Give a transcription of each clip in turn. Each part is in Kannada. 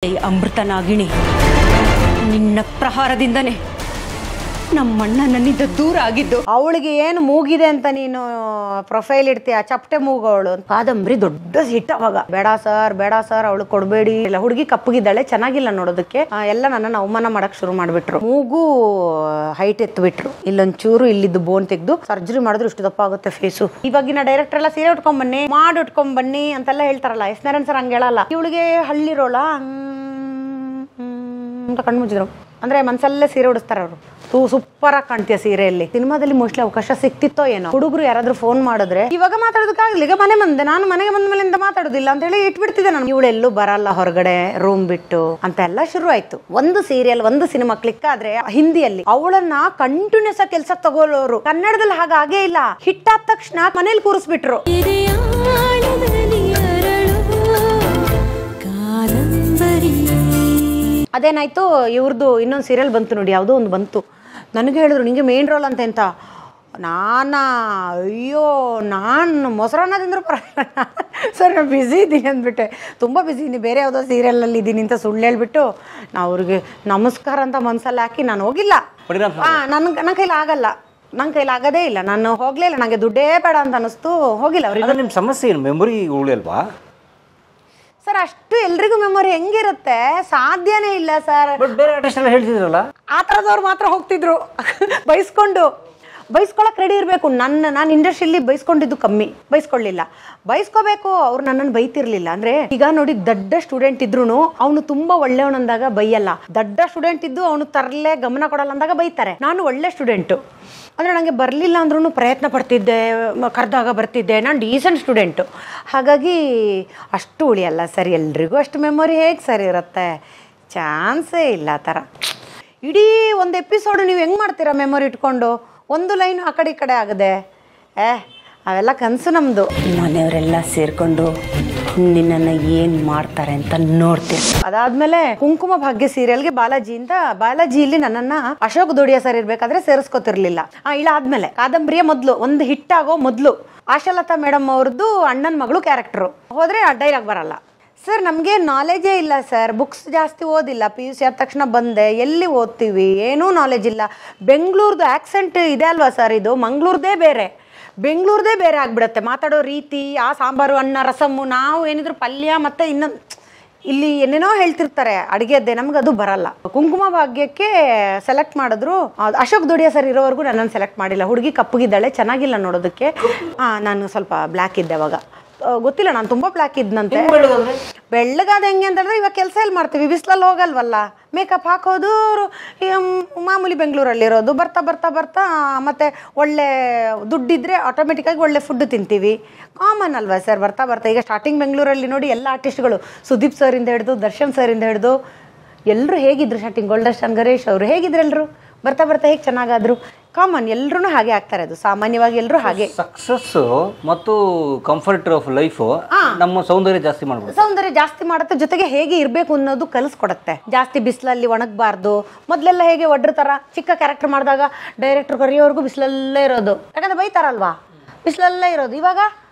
ಅಮೃತ ನಾಗಿಣಿ, ನಿನ್ನ ಪ್ರಹಾರದಿಂದನೇ ನಮ್ಮಣ್ಣ ನನ್ನಿಂದ ದೂರ ಆಗಿದ್ದು. ಅವಳಿಗೆ ಏನು ಮೂಗಿದೆ ಅಂತ ನೀನು ಪ್ರೊಫೈಲ್ ಇಡ್ತೀಯ, ಚಪ್ಪಟೆ ಮೂಗವಳು. ಕಾದಂಬರಿ ದೊಡ್ಡ ಹಿಟ್ ಅವಾಗ. ಬೇಡ ಸರ್ ಅವಳು ಕೊಡಬೇಡಿ. ಇಲ್ಲ, ಹುಡುಗಿ ಕಪ್ಪಗಿದ್ದಾಳೆ, ಚೆನ್ನಾಗಿಲ್ಲ ನೋಡೋದಕ್ಕೆ. ಎಲ್ಲ ನನ್ನನ್ನು ಅವಮಾನ ಮಾಡಕ್ ಶುರು ಮಾಡ್ಬಿಟ್ರು. ಮೂಗು ಹೈಟ್ ಎತ್ಬಿಟ್ರು, ಇಲ್ಲೊಂಚೂರು ಇಲ್ಲಿದ್ದು ಬೋನ್ ತೆಗ್ದು ಸರ್ಜರಿ ಮಾಡಿದ್ರು ಇಷ್ಟು ದಪ್ಪ ಆಗುತ್ತೆ ಫೇಸು. ಇವಾಗಿನ ಡೈರೆಕ್ಟರ್ ಎಲ್ಲ ಸೀರೆ ಉಟ್ಕೊಂಡ್ ಬನ್ನಿ, ಮಾಡಿ ಉಟ್ಕೊಂಡ್ ಬನ್ನಿ ಅಂತೆಲ್ಲ ಹೇಳ್ತಾರಲ್ಲ. ಎಸ್ ನಾರಾಯಣ್ ಸರ್ ಹಂಗೆ ಹೇಳಲ್ಲ. ಇವಳಿಗೆ ಹಳ್ಳಿರೋಳ ಅಂತ ಕಣ್ಣು ಮುಚ್ಚಿದ್ರು ಅಂದ್ರೆ ಮನ್ಸಲ್ಲೇ ಸೀರೆ ಉಡಿಸ್ತಾರ ಅವರು. ಸೂಪರ್ ಆಗಿ ಕಾಣ್ತೀಯ ಸೀರೆಯಲ್ಲಿ. ಸಿನಿಮಾದಲ್ಲಿ ಮೋಸ್ಟ್ಲಿ ಅವಕಾಶ ಸಿಕ್ತಿತ್ತೋ ಏನೋ. ಹುಡುಗರು ಯಾರಾದ್ರೂ ಫೋನ್ ಮಾಡಿದ್ರೆ ಇವಾಗ ಮಾತಾಡೋದಕ್ಕಾಗಲಿ, ಈಗ ನಾನು ಮನೆಗೆ ಬಂದ ಮೇಲಿಂದ ಮಾತಾಡೋದಿಲ್ಲ ಅಂತ ಹೇಳಿ ಇಟ್ಬಿಡ್ತಿದ್ದೆ ನಾನು. ಇವಳೆಲ್ಲೂ ಬರಲ್ಲ ಹೊರಗಡೆ, ರೂಮ್ ಬಿಟ್ಟು ಅಂತ ಎಲ್ಲ ಶುರು ಆಯ್ತು. ಒಂದು ಸೀರಿಯಲ್, ಒಂದು ಸಿನಿಮಾ ಕ್ಲಿಕ್ ಆದ್ರೆ ಹಿಂದಿಯಲ್ಲಿ ಅವಳನ್ನ ಕಂಟಿನ್ಯೂಸ್ ಆಗಿ ಕೆಲಸ ತಗೋಲೋರು. ಕನ್ನಡದಲ್ಲಿ ಹಾಗಾಗೇ ಇಲ್ಲ. ಹಿಟ್ ಆದ ತಕ್ಷಣ ಮನೇಲಿ ಕೂರಿಸ್ಬಿಟ್ರು. ಅದೇನಾಯ್ತು, ಇವ್ರದ್ದು ಇನ್ನೊಂದು ಸೀರಿಯಲ್ ಬಂತು ನೋಡಿ, ಯಾವುದೋ ಒಂದು ಬಂತು. ನನಗೆ ಹೇಳಿದ್ರು ನಿಂಗೆ ಮೇನ್ ರೋಲ್ ಅಂತ. ಅಯ್ಯೋ ನಾನು ಮೊಸರನ್ನದಿಂದ್ರು ಪರವಾಗಿಲ್ಲ ಸರ್, ನಾನು ಬ್ಯುಸಿ ಇದ್ದೀನಿ ಅಂದ್ಬಿಟ್ಟೆ. ತುಂಬ ಬ್ಯುಸಿ ಇದ್ದೀನಿ, ಬೇರೆ ಯಾವುದೋ ಸೀರಿಯಲಲ್ಲಿ ಇದ್ದೀನಿ ಅಂತ ಸುಳ್ಳು ಹೇಳ್ಬಿಟ್ಟು ನಾ ಅವ್ರಿಗೆ ನಮಸ್ಕಾರ ಅಂತ ಮನಸ್ಸಲ್ಲಿ ಹಾಕಿ ನಾನು ಹೋಗಿಲ್ಲ. ನನ್ನ ಕೈಲಿ ಆಗಲ್ಲ, ನನ್ನ ಕೈಲಿ ಆಗೋದೇ ಇಲ್ಲ. ನಾನು ಹೋಗಲೇ ಇಲ್ಲ, ನನಗೆ ದುಡ್ಡೇ ಬೇಡ ಅಂತ ಅನ್ನಿಸ್ತು, ಹೋಗಿಲ್ಲ. ಅವ್ರಿಗೆ ನಿಮ್ಮ ಸಮಸ್ಯೆ ಏನು, ಮೆಮೊರಿ ಉಳಿಯಲ್ವಾ ಸರ್? ಅಷ್ಟು ಎಲ್ರಿಗೂ ಮೆಮೊರಿ ಹೆಂಗಿರುತ್ತೆ, ಸಾಧ್ಯನೇ ಇಲ್ಲ ಸರ್. ಬೇರೆ ಆರ್ಟಿಸ್ಟ್ ಎಲ್ಲ ಹೇಳ್ತಿದ್ರಲ್ಲ, ಆ ಥರದವ್ರು ಮಾತ್ರ ಹೋಗ್ತಿದ್ರು ಬೈಸ್ಕೊಳಕ್ಕೆ ರೆಡಿ ಇರಬೇಕು. ನಾನು ಇಂಡಸ್ಟ್ರಿಯಲ್ಲಿ ಬೈಸ್ಕೊಂಡಿದ್ದು ಕಮ್ಮಿ, ಬೈಸ್ಕೊಳ್ಳಿಲ್ಲ. ಬೈಸ್ಕೋಬೇಕು, ಅವ್ರು ನನ್ನನ್ನು ಬೈತಿರ್ಲಿಲ್ಲ. ಅಂದರೆ ಈಗ ನೋಡಿ, ದಡ್ಡ ಸ್ಟೂಡೆಂಟ್ ಇದ್ರು ಅವನು ತುಂಬ ಒಳ್ಳೆಯವನಂದಾಗ ಬೈಯಲ್ಲ. ದಡ್ಡ ಸ್ಟೂಡೆಂಟ್ ಇದ್ದು ಅವನು ತರಲೆ ಗಮನ ಕೊಡಲ್ಲ ಅಂದಾಗ ಬೈತಾರೆ. ನಾನು ಒಳ್ಳೆ ಸ್ಟೂಡೆಂಟು ಅಂದರೆ ನನಗೆ ಬರಲಿಲ್ಲ ಅಂದ್ರೂ ಪ್ರಯತ್ನ ಪಡ್ತಿದ್ದೆ, ಕರೆದಾಗ ಬರ್ತಿದ್ದೆ. ನಾನು ಡೀಸೆಂಟ್ ಸ್ಟೂಡೆಂಟು, ಹಾಗಾಗಿ ಅಷ್ಟು ಉಳಿಯಲ್ಲ ಸರ್. ಎಲ್ರಿಗೂ ಅಷ್ಟು ಮೆಮೊರಿ ಹೇಗೆ ಸರಿ ಇರುತ್ತೆ? ಚಾನ್ಸೇ ಇಲ್ಲ ಆ ಥರ. ಇಡೀ ಒಂದು ಎಪಿಸೋಡು ನೀವು ಹೆಂಗೆ ಮಾಡ್ತೀರಾ ಮೆಮೊರಿ ಇಟ್ಕೊಂಡು? ಒಂದು ಲೈನು ಆ ಕಡೆ ಈ ಕಡೆ ಆಗದೆ, ಅವೆಲ್ಲ ಕನಸು ನಮ್ಮದು. ಮನೆಯವರೆಲ್ಲ ಸೇರಿಕೊಂಡು ನಿನ್ನನ್ನು ಏನು ಮಾಡ್ತಾರೆ ಅಂತ ನೋಡ್ತೀವಿ. ಅದಾದಮೇಲೆ ಕುಂಕುಮ ಭಾಗ್ಯ ಸೀರಿಯಲ್ಗೆ ಬಾಲಾಜಿಯಲ್ಲಿ ನನ್ನನ್ನು ಅಶೋಕ್ ದೊಡಿಯಾ ಸರ್ ಇರಬೇಕಾದ್ರೆ ಸೇರಿಸ್ಕೊತಿರ್ಲಿಲ್ಲ. ಇಳಾದ್ಮೇಲೆ ಕಾದಂಬರಿಯ ಮೊದಲು ಒಂದು ಹಿಟ್ಟಾಗೋ ಮೊದಲು ಆಶಾಲತಾ ಮೇಡಮ್ ಅವ್ರದ್ದು ಅಣ್ಣನ ಮಗಳು ಕ್ಯಾರೆಕ್ಟರು ಹೋದರೆ ಡೈಲಾಗ್ ಬರಲ್ಲ ಸರ್. ನಮಗೆ ನಾಲೆಜೇ ಇಲ್ಲ ಸರ್, ಬುಕ್ಸ್ ಜಾಸ್ತಿ ಓದಿಲ್ಲ. PUC ಆದ ತಕ್ಷಣ ಬಂದೆ, ಎಲ್ಲಿ ಓದ್ತೀವಿ, ಏನೂ ನಾಲೆಜ್ ಇಲ್ಲ. ಬೆಂಗಳೂರ್ದು ಆ್ಯಕ್ಸೆಂಟ್ ಇದೆ ಅಲ್ವಾ ಸರ್, ಇದು ಮಂಗಳೂರದೇ ಬೇರೆ, ಬೆಂಗಳೂರದೇ ಬೇರೆ ಆಗಿಬಿಡುತ್ತೆ ಮಾತಾಡೋ ರೀತಿ. ಆ ಸಾಂಬಾರು, ಅನ್ನ, ರಸಮ್ಮು, ನಾವು ಏನಿದ್ರು ಪಲ್ಯ ಮತ್ತು ಇನ್ನೊಂದು ಇಲ್ಲಿ ಏನೇನೋ ಹೇಳ್ತಿರ್ತಾರೆ ಅಡುಗೆದ್ದೇ, ನಮ್ಗೆ ಅದು ಬರಲ್ಲ. ಕುಂಕುಮ ಭಾಗ್ಯಕ್ಕೆ ಸೆಲೆಕ್ಟ್ ಮಾಡಿದ್ರು, ಅಶೋಕ್ ದೊಡಿಯಾ ಸರ್ ಇರೋವರೆಗೂ ನನ್ನನ್ನು ಸೆಲೆಕ್ಟ್ ಮಾಡಿಲ್ಲ. ಹುಡುಗಿ ಕಪ್ಪಗಿದ್ದಾಳೆ, ಚೆನ್ನಾಗಿಲ್ಲ ನೋಡೋದಕ್ಕೆ. ನಾನು ಸ್ವಲ್ಪ ಬ್ಲ್ಯಾಕ್ ಇದ್ದೆ ಅವಾಗ, ಗೊತ್ತಿಲ್ಲ, ನಾನು ತುಂಬ ಬ್ಲ್ಯಾಕ್ ಇದ್ನಂತೆ. ಬೆಳ್ಳಗಾದ ಹೆಂಗೆ ಅಂತಂದ್ರೆ, ಇವಾಗ ಕೆಲಸ ಎಲ್ಲಿ ಮಾಡ್ತೀವಿ, ಬಿಸಿಲಲ್ಲಿ ಹೋಗಲ್ವಲ್ಲ, ಮೇಕಪ್ ಹಾಕೋದು ಮಾಮೂಲಿ ಬೆಂಗಳೂರಲ್ಲಿರೋದು. ಬರ್ತಾ ಬರ್ತಾ ಬರ್ತಾ ಮತ್ತು ಒಳ್ಳೆ ದುಡ್ಡಿದ್ರೆ ಆಟೋಮೆಟಿಕ್ಕಾಗಿ ಒಳ್ಳೆ ಫುಡ್ ತಿಂತೀವಿ, ಕಾಮನ್ ಅಲ್ವಾ ಸರ್. ಬರ್ತಾ ಬರ್ತಾ ಈಗ ಸ್ಟಾರ್ಟಿಂಗ್ ಬೆಂಗಳೂರಲ್ಲಿ ನೋಡಿ, ಎಲ್ಲ ಆರ್ಟಿಸ್ಟ್ಗಳು ಸುದೀಪ್ ಸರಿಂದ ಹಿಡಿದು ದರ್ಶನ್ ಸರಿಂದ ಹಿಡಿದು ಎಲ್ಲರೂ ಹೇಗಿದ್ರು ಸ್ಟಾರ್ಟಿಂಗ್. ಗೋಲ್ಡನ್ ಗಣೇಶ್ ಅವರು ಹೇಗಿದ್ರು, ಎಲ್ಲರೂ ಬರ್ತಾ ಬರ್ತಾ ಹೇಗೆ ಚೆನ್ನಾಗಾದ್ರು. ಕಾಮನ್, ಎಲ್ಲರೂ ಹಾಗೆ ಆಗ್ತಾರೆ, ಅದು ಸಾಮಾನ್ಯವಾಗಿ ಎಲ್ಲರೂ ಹಾಗೆ. ಸಕ್ಸಸ್ ಮತ್ತು ಕಂಫರ್ಟ್ ಆಫ್ ಲೈಫ್ ನಮ್ಮ ಸೌಂದರ್ಯ ಜಾಸ್ತಿ ಮಾಡುತ್ತೆ, ಜೊತೆಗೆ ಹೇಗೆ ಇರಬೇಕು ಅನ್ನೋದು ಕಲಿಸ್ಕೊಡುತ್ತೆ. ಜಾಸ್ತಿ ಬಿಸಿಲಲ್ಲಿ ಒಣಗಬಾರ್ದು. ಮೊದಲೆಲ್ಲ ಹೇಗೆ ಒಡ್ರ ಥರ ಚಿಕ್ಕ ಕ್ಯಾರೆಕ್ಟರ್ ಮಾಡಿದಾಗ ಡೈರೆಕ್ಟರ್ ಕರೆಯೋವರೆಗೂ ಬಿಸಿಲಲ್ಲೇ ಇರೋದು, ಯಾಕಂದ್ರೆ ಬೈತಾರಲ್ವಾ, ಬಿಸಿಲಲ್ಲೇ ಇರೋದು. ಇವಾಗ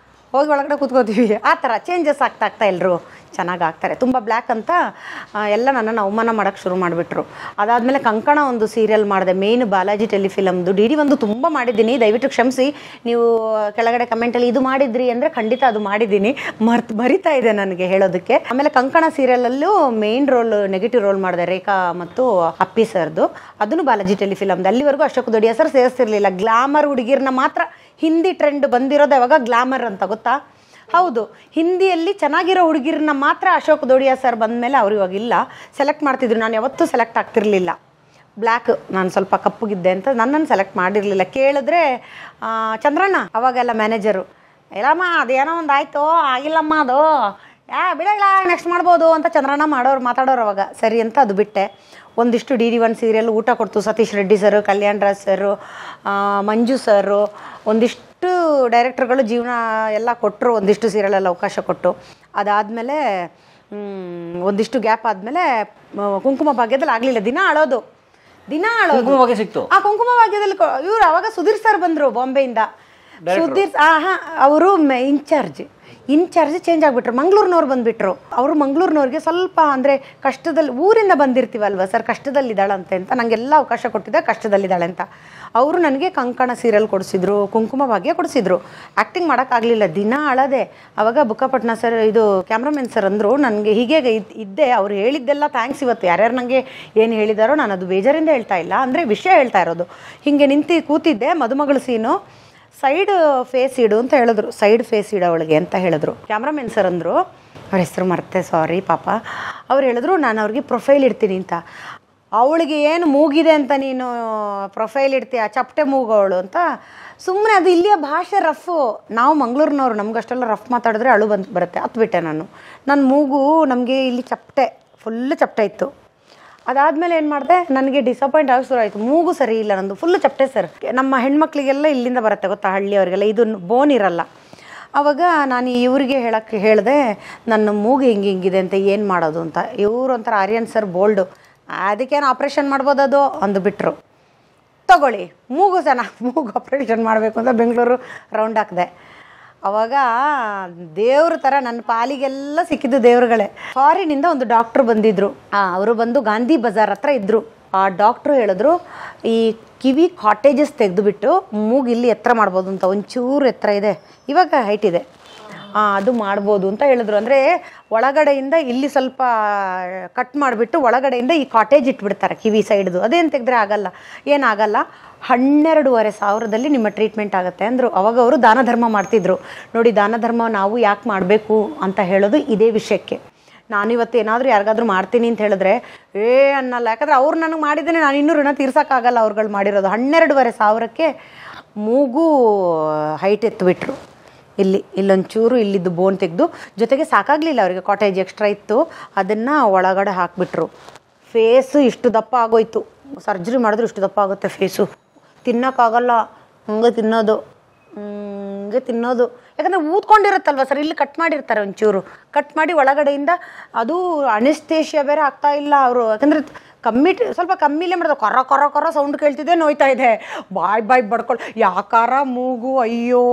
ಹೋಗಿ ಒಳಗಡೆ ಕೂತ್ಕೋತೀವಿ. ಆ ಥರ ಚೇಂಜಸ್ ಆಗ್ತಾ ಎಲ್ಲರೂ ಚೆನ್ನಾಗಿ ಆಗ್ತಾರೆ. ತುಂಬ ಬ್ಲ್ಯಾಕ್ ಅಂತ ಎಲ್ಲ ನನ್ನನ್ನು ಅವಮಾನ ಮಾಡೋಕ್ಕೆ ಶುರು ಮಾಡಿಬಿಟ್ರು. ಅದಾದಮೇಲೆ ಕಂಕಣ ಒಂದು ಸೀರಿಯಲ್ ಮಾಡಿದೆ, ಮೇನ್ ಬಾಲಾಜಿ ಟೆಲಿಫಿಲಮ್ದು. DD ಒಂದು ತುಂಬ ಮಾಡಿದ್ದೀನಿ, ದಯವಿಟ್ಟು ಕ್ಷಮಿಸಿ. ನೀವು ಕೆಳಗಡೆ ಕಮೆಂಟಲ್ಲಿ ಇದು ಮಾಡಿದ್ರಿ ಅಂದರೆ ಖಂಡಿತ ಅದು ಮಾಡಿದ್ದೀನಿ, ಮರಿತಾ ಇದೆ ನನಗೆ ಹೇಳೋದಕ್ಕೆ. ಆಮೇಲೆ ಕಂಕಣ ಸೀರಿಯಲಲ್ಲೂ ಮೇನ್ ರೋಲ್, ನೆಗೆಟಿವ್ ರೋಲ್ ಮಾಡಿದೆ, ರೇಖಾ ಮತ್ತು ಅಪ್ಪಿ ಸರ್ದು. ಅದನ್ನು ಬಾಲಾಜಿ ಟೆಲಿಫಿಲಮ್ದು. ಅಲ್ಲಿವರೆಗೂ ಅಶೋಕ್ ದೊಡಿಯಾ ಸರ್ ಸೇರಿಸ್ತಿರ್ಲಿಲ್ಲ. ಗ್ಲಾಮರ್ ಹುಡುಗಿರ್ನ ಮಾತ್ರ, ಹಿಂದಿ ಟ್ರೆಂಡ್ ಬಂದಿರೋದು ಯಾವಾಗ, ಗ್ಲಾಮರ್ ಅಂತ ಗೊತ್ತಾ? ಹೌದು, ಹಿಂದಿಯಲ್ಲಿ ಚೆನ್ನಾಗಿರೋ ಹುಡುಗಿರನ್ನ ಮಾತ್ರ ಅಶೋಕ್ ದೊಡಿಯಾ ಸರ್ ಬಂದಮೇಲೆ ಅವ್ರು ಇವಾಗಿಲ್ಲ ಸೆಲೆಕ್ಟ್ ಮಾಡ್ತಿದ್ರು. ನಾನು ಯಾವತ್ತೂ ಸೆಲೆಕ್ಟ್ ಆಗ್ತಿರ್ಲಿಲ್ಲ. ಬ್ಲ್ಯಾಕ್, ನಾನು ಸ್ವಲ್ಪ ಕಪ್ಪಗಿದ್ದೆ ಅಂತ ನನ್ನನ್ನು ಸೆಲೆಕ್ಟ್ ಮಾಡಿರಲಿಲ್ಲ. ಕೇಳಿದ್ರೆ ಚಂದ್ರಣ್ಣ ಅವಾಗೆಲ್ಲ ಮ್ಯಾನೇಜರು, ಎಲ್ಲಮ್ಮ ಅದೇನೋ ಒಂದು ಆಯಿತು, ಆಗಿಲ್ಲಮ್ಮ ಅದು, ಬಿಡಲ್ಲ ನೆಕ್ಸ್ಟ್ ಮಾಡ್ಬೋದು ಅಂತ ಚಂದ್ರಣ್ಣ ಮಾತಾಡೋರು ಅವಾಗ. ಸರಿ ಅಂತ ಅದು ಬಿಟ್ಟೆ. ಒಂದಿಷ್ಟು DD1 ಸೀರಿಯಲ್ ಊಟ ಕೊಡ್ತು ಸತೀಶ್ ರೆಡ್ಡಿ ಸರು, ಕಲ್ಯಾಣ್ ರಾಜ್ ಸರು, ಮಂಜು ಸರು, ಒಂದಿಷ್ಟು ಡೈರೆಕ್ಟರ್ಗಳು ಜೀವನ ಎಲ್ಲ ಕೊಟ್ಟರು, ಒಂದಿಷ್ಟು ಸೀರಿಯಲಲ್ಲಿ ಅವಕಾಶ ಕೊಟ್ಟು. ಅದಾದಮೇಲೆ ಒಂದಿಷ್ಟು ಗ್ಯಾಪ್ ಆದಮೇಲೆ ಕುಂಕುಮ ಭಾಗ್ಯದಲ್ಲಿ ಆಗಲಿಲ್ಲ. ದಿನ ಅಳೋದು ಸಿಕ್ತು. ಆ ಕುಂಕುಮ ಭಾಗ್ಯದಲ್ಲಿ ಇವ್ರು ಅವಾಗ ಸುಧೀರ್ ಸರ್ ಬಂದರು ಬಾಂಬೆಯಿಂದ. ಸುಧೀರ್ ಅವರು ಇನ್ಚಾರ್ಜ್. ಇನ್ಚಾರ್ಜ್ ಚೇಂಜ್ ಆಗಿಬಿಟ್ರು, ಮಂಗಳೂರಿನವ್ರು ಬಂದುಬಿಟ್ರು. ಅವರು ಮಂಗಳೂರಿನವ್ರಿಗೆ ಸ್ವಲ್ಪ ಅಂದರೆ ಕಷ್ಟದಲ್ಲಿ, ಊರಿಂದ ಬಂದಿರ್ತೀವಲ್ವ ಸರ್, ಕಷ್ಟದಲ್ಲಿದ್ದಾಳಂತೆ ಅಂತ ನನಗೆಲ್ಲ ಅವಕಾಶ ಕೊಟ್ಟಿದ್ದೆ, ಕಷ್ಟದಲ್ಲಿದ್ದಾಳೆ ಅಂತ. ಅವರು ನನಗೆ ಕಂಕಣ ಸೀರಿಯಲ್ ಕೊಡಿಸಿದ್ರು, ಕುಂಕುಮ ಭಾಗ್ಯ ಕೊಡಿಸಿದ್ರು. ಆ್ಯಕ್ಟಿಂಗ್ ಮಾಡೋಕ್ಕಾಗಲಿಲ್ಲ, ದಿನ ಅಳದೆ. ಆವಾಗ ಬುಕ್ಕಪಟ್ನ ಸರ್, ಇದು ಕ್ಯಾಮ್ರಾಮನ್ ಸರ್ ಅಂದರು ನನಗೆ, ಹೀಗೆ ಇದ್ದೆ, ಅವ್ರು ಹೇಳಿದ್ದೆಲ್ಲ ಥ್ಯಾಂಕ್ಸ್. ಇವತ್ತು ಯಾರ್ಯಾರು ನನಗೆ ಏನು ಹೇಳಿದಾರೋ ನಾನು ಅದು ಬೇಜಾರಿಂದ ಹೇಳ್ತಾ ಇಲ್ಲ, ಅಂದರೆ ವಿಷಯ ಹೇಳ್ತಾ ಇರೋದು. ಹೀಗೆ ನಿಂತು ಕೂತಿದ್ದೆ, ಮದುಮಗಳು ಸೀನು, ಸೈಡ್ ಫೇಸ್ ಇಡು ಅಂತ ಹೇಳಿದ್ರು, ಸೈಡ್ ಫೇಸ್ ಇಡು ಅವಳಿಗೆ ಅಂತ ಹೇಳಿದ್ರು. ಕ್ಯಾಮ್ರಾಮನ್ ಸರ್ ಅಂದರು, ಅವ್ರ ಹೆಸರು ಮರ್ತೆ, ಸಾರಿ ಪಾಪ. ಅವ್ರು ಹೇಳಿದ್ರು ನಾನು ಅವ್ರಿಗೆ ಪ್ರೊಫೈಲ್ ಇಡ್ತೀನಿ ಅಂತ. ಅವಳಿಗೆ ಏನು ಮೂಗಿದೆ ಅಂತ ನೀನು ಪ್ರೊಫೈಲ್ ಇಡ್ತೀಯ, ಚಪ್ಪಟೆ ಮೂಗವಳು ಅಂತ. ಸುಮ್ಮನೆ ಅದು ಇಲ್ಲಿಯ ಭಾಷೆ ರಫು, ನಾವು ಮಂಗಳೂರಿನವ್ರು, ನಮ್ಗಷ್ಟೆಲ್ಲ ರಫ್ ಮಾತಾಡಿದ್ರೆ ಅಳು ಬರುತ್ತೆ, ಹತ್ಬಿಟ್ಟೆ ನಾನು. ನನ್ನ ಮೂಗು ನಮಗೆ ಇಲ್ಲಿ ಚಪ್ಪಟೆ, ಫುಲ್ಲು ಚಪ್ಪಟೆ ಇತ್ತು. ಅದಾದಮೇಲೆ ಏನು ಮಾಡಿದೆ, ನನಗೆ ಡಿಸಪಾಯಿಂಟ್ ಆಗಿ ಶುರು ಆಯಿತು. ಮೂಗು ಸರಿ ಇಲ್ಲ ನಂದು, ಫುಲ್ಲು ಚಪ್ಪಟೆ ಸರ್. ನಮ್ಮ ಹೆಣ್ಮಕ್ಳಿಗೆಲ್ಲ ಇಲ್ಲಿಂದ ಬರುತ್ತೆ ಗೊತ್ತಾ, ಹಳ್ಳಿಯವರಿಗೆಲ್ಲ ಇದು ಬೋನ್ ಇರಲ್ಲ. ಆವಾಗ ನಾನು ಇವ್ರಿಗೆ ಹೇಳಿದೆ, ನನ್ನ ಮೂಗು ಹಿಂಗಿದೆ ಅಂತ, ಏನು ಮಾಡೋದು ಅಂತ. ಇವರು ಒಂಥರ ಆರ್ಯನ್ ಸರ್ ಬೋಲ್ಡು, ಅದಕ್ಕೇನು ಆಪ್ರೇಷನ್ ಮಾಡ್ಬೋದು ಅದು ಅಂದುಬಿಟ್ರು. ತಗೊಳ್ಳಿ ಮೂಗು ಮೂಗು ಆಪ್ರೇಷನ್ ಮಾಡಬೇಕು ಅಂತ ಬೆಂಗಳೂರು ರೌಂಡ್ ಹಾಕಿದೆ. ಅವಾಗ ದೇವ್ರ ಥರ ನನ್ನ ಪಾಲಿಗೆಲ್ಲ ಸಿಕ್ಕಿದ್ದು ದೇವ್ರುಗಳೇ. ಫಾರಿನಿಂದ ಒಂದು ಡಾಕ್ಟ್ರು ಬಂದಿದ್ದರು, ಅವರು ಬಂದು ಗಾಂಧಿ ಬಜಾರ್ ಹತ್ರ ಇದ್ದರು. ಆ ಡಾಕ್ಟ್ರು ಹೇಳಿದ್ರು, ಈ ಕಿವಿ ಕಾಟೇಜಸ್ ತೆಗೆದುಬಿಟ್ಟು ಮೂಗು ಇಲ್ಲಿ ಎತ್ತರ ಮಾಡ್ಬೋದು ಅಂತ, ಒಂಚೂರು ಎತ್ತರ ಇದೆ, ಇವಾಗ ಹೈಟ್ ಇದೆ, ಅದು ಮಾಡ್ಬೋದು ಅಂತ ಹೇಳಿದ್ರು. ಅಂದರೆ ಒಳಗಡೆಯಿಂದ ಇಲ್ಲಿ ಸ್ವಲ್ಪ ಕಟ್ ಮಾಡಿಬಿಟ್ಟು ಒಳಗಡೆಯಿಂದ ಈ ಕಾಟೇಜ್ ಇಟ್ಬಿಡ್ತಾರೆ ಕಿವಿ ಸೈಡ್ದು. ಅದೇನು ತೆಗೆದ್ರೆ ಆಗಲ್ಲ, ಏನಾಗಲ್ಲ, 12,500 ನಿಮ್ಮ ಟ್ರೀಟ್ಮೆಂಟ್ ಆಗುತ್ತೆ ಅಂದರು. ಅವಾಗ ಅವರು ದಾನ ಧರ್ಮ ಮಾಡ್ತಿದ್ರು. ನೋಡಿ, ದಾನ ಧರ್ಮ ನಾವು ಯಾಕೆ ಮಾಡಬೇಕು ಅಂತ ಹೇಳೋದು ಇದೇ ವಿಷಯಕ್ಕೆ. ನಾನಿವತ್ತು ಏನಾದರೂ ಯಾರಿಗಾದ್ರೂ ಮಾಡ್ತೀನಿ ಅಂತ ಹೇಳಿದ್ರೆ ಅನ್ನಲ್ಲ, ಯಾಕಂದರೆ ಅವ್ರು ನನಗೆ ಮಾಡಿದ್ದೇನೆ, ನಾನು ಇನ್ನೂ ಋಣ ತೀರ್ಸೋಕ್ಕಾಗಲ್ಲ. ಅವ್ರುಗಳು ಮಾಡಿರೋದು 12,500ಕ್ಕೆ ಮೂಗು ಹೈಟ್ ಎತ್ತಿಬಿಟ್ರು. ಇಲ್ಲೊಂಚೂರು ಇಲ್ಲಿದ್ದು ಬೋನ್ ತೆಗೆದು, ಜೊತೆಗೆ ಸಾಕಾಗಲಿಲ್ಲ ಅವರಿಗೆ, ಕಾಟೇಜ್ ಎಕ್ಸ್ಟ್ರಾ ಇತ್ತು, ಅದನ್ನು ಒಳಗಡೆ ಹಾಕಿಬಿಟ್ರು. ಫೇಸು ಇಷ್ಟು ದಪ್ಪ ಆಗೋಯ್ತು, ಸರ್ಜರಿ ಮಾಡಿದ್ರು ಇಷ್ಟು ದಪ್ಪ ಆಗುತ್ತೆ ಫೇಸು. ತಿನ್ನೋಕ್ಕಾಗಲ್ಲ, ಹಂಗೆ ತಿನ್ನೋದು, ಯಾಕಂದರೆ ಊದ್ಕೊಂಡಿರುತ್ತಲ್ವ ಸರ್, ಇಲ್ಲಿ ಕಟ್ ಮಾಡಿರ್ತಾರೆ ಒಂಚೂರು, ಕಟ್ ಮಾಡಿ ಒಳಗಡೆಯಿಂದ. ಅದು ಅನಿಸ್ತೇಷಿಯಾ ಬೇರೆ ಆಗ್ತಾ ಇಲ್ಲ ಅವರು, ಯಾಕಂದರೆ ಸ್ವಲ್ಪ ಕಮ್ಮಿಲೇ ಮಾಡಿದ್ರು. ಕೊರ ಸೌಂಡ್ ಕೇಳ್ತಿದ್ದೆ, ನೋಯ್ತಾ ಇದೆ, ಬಾಯ್ ಬಡ್ಕೊಳ್ಳಿ, ಯಾಕಾರ ಮೂಗು, ಅಯ್ಯೋ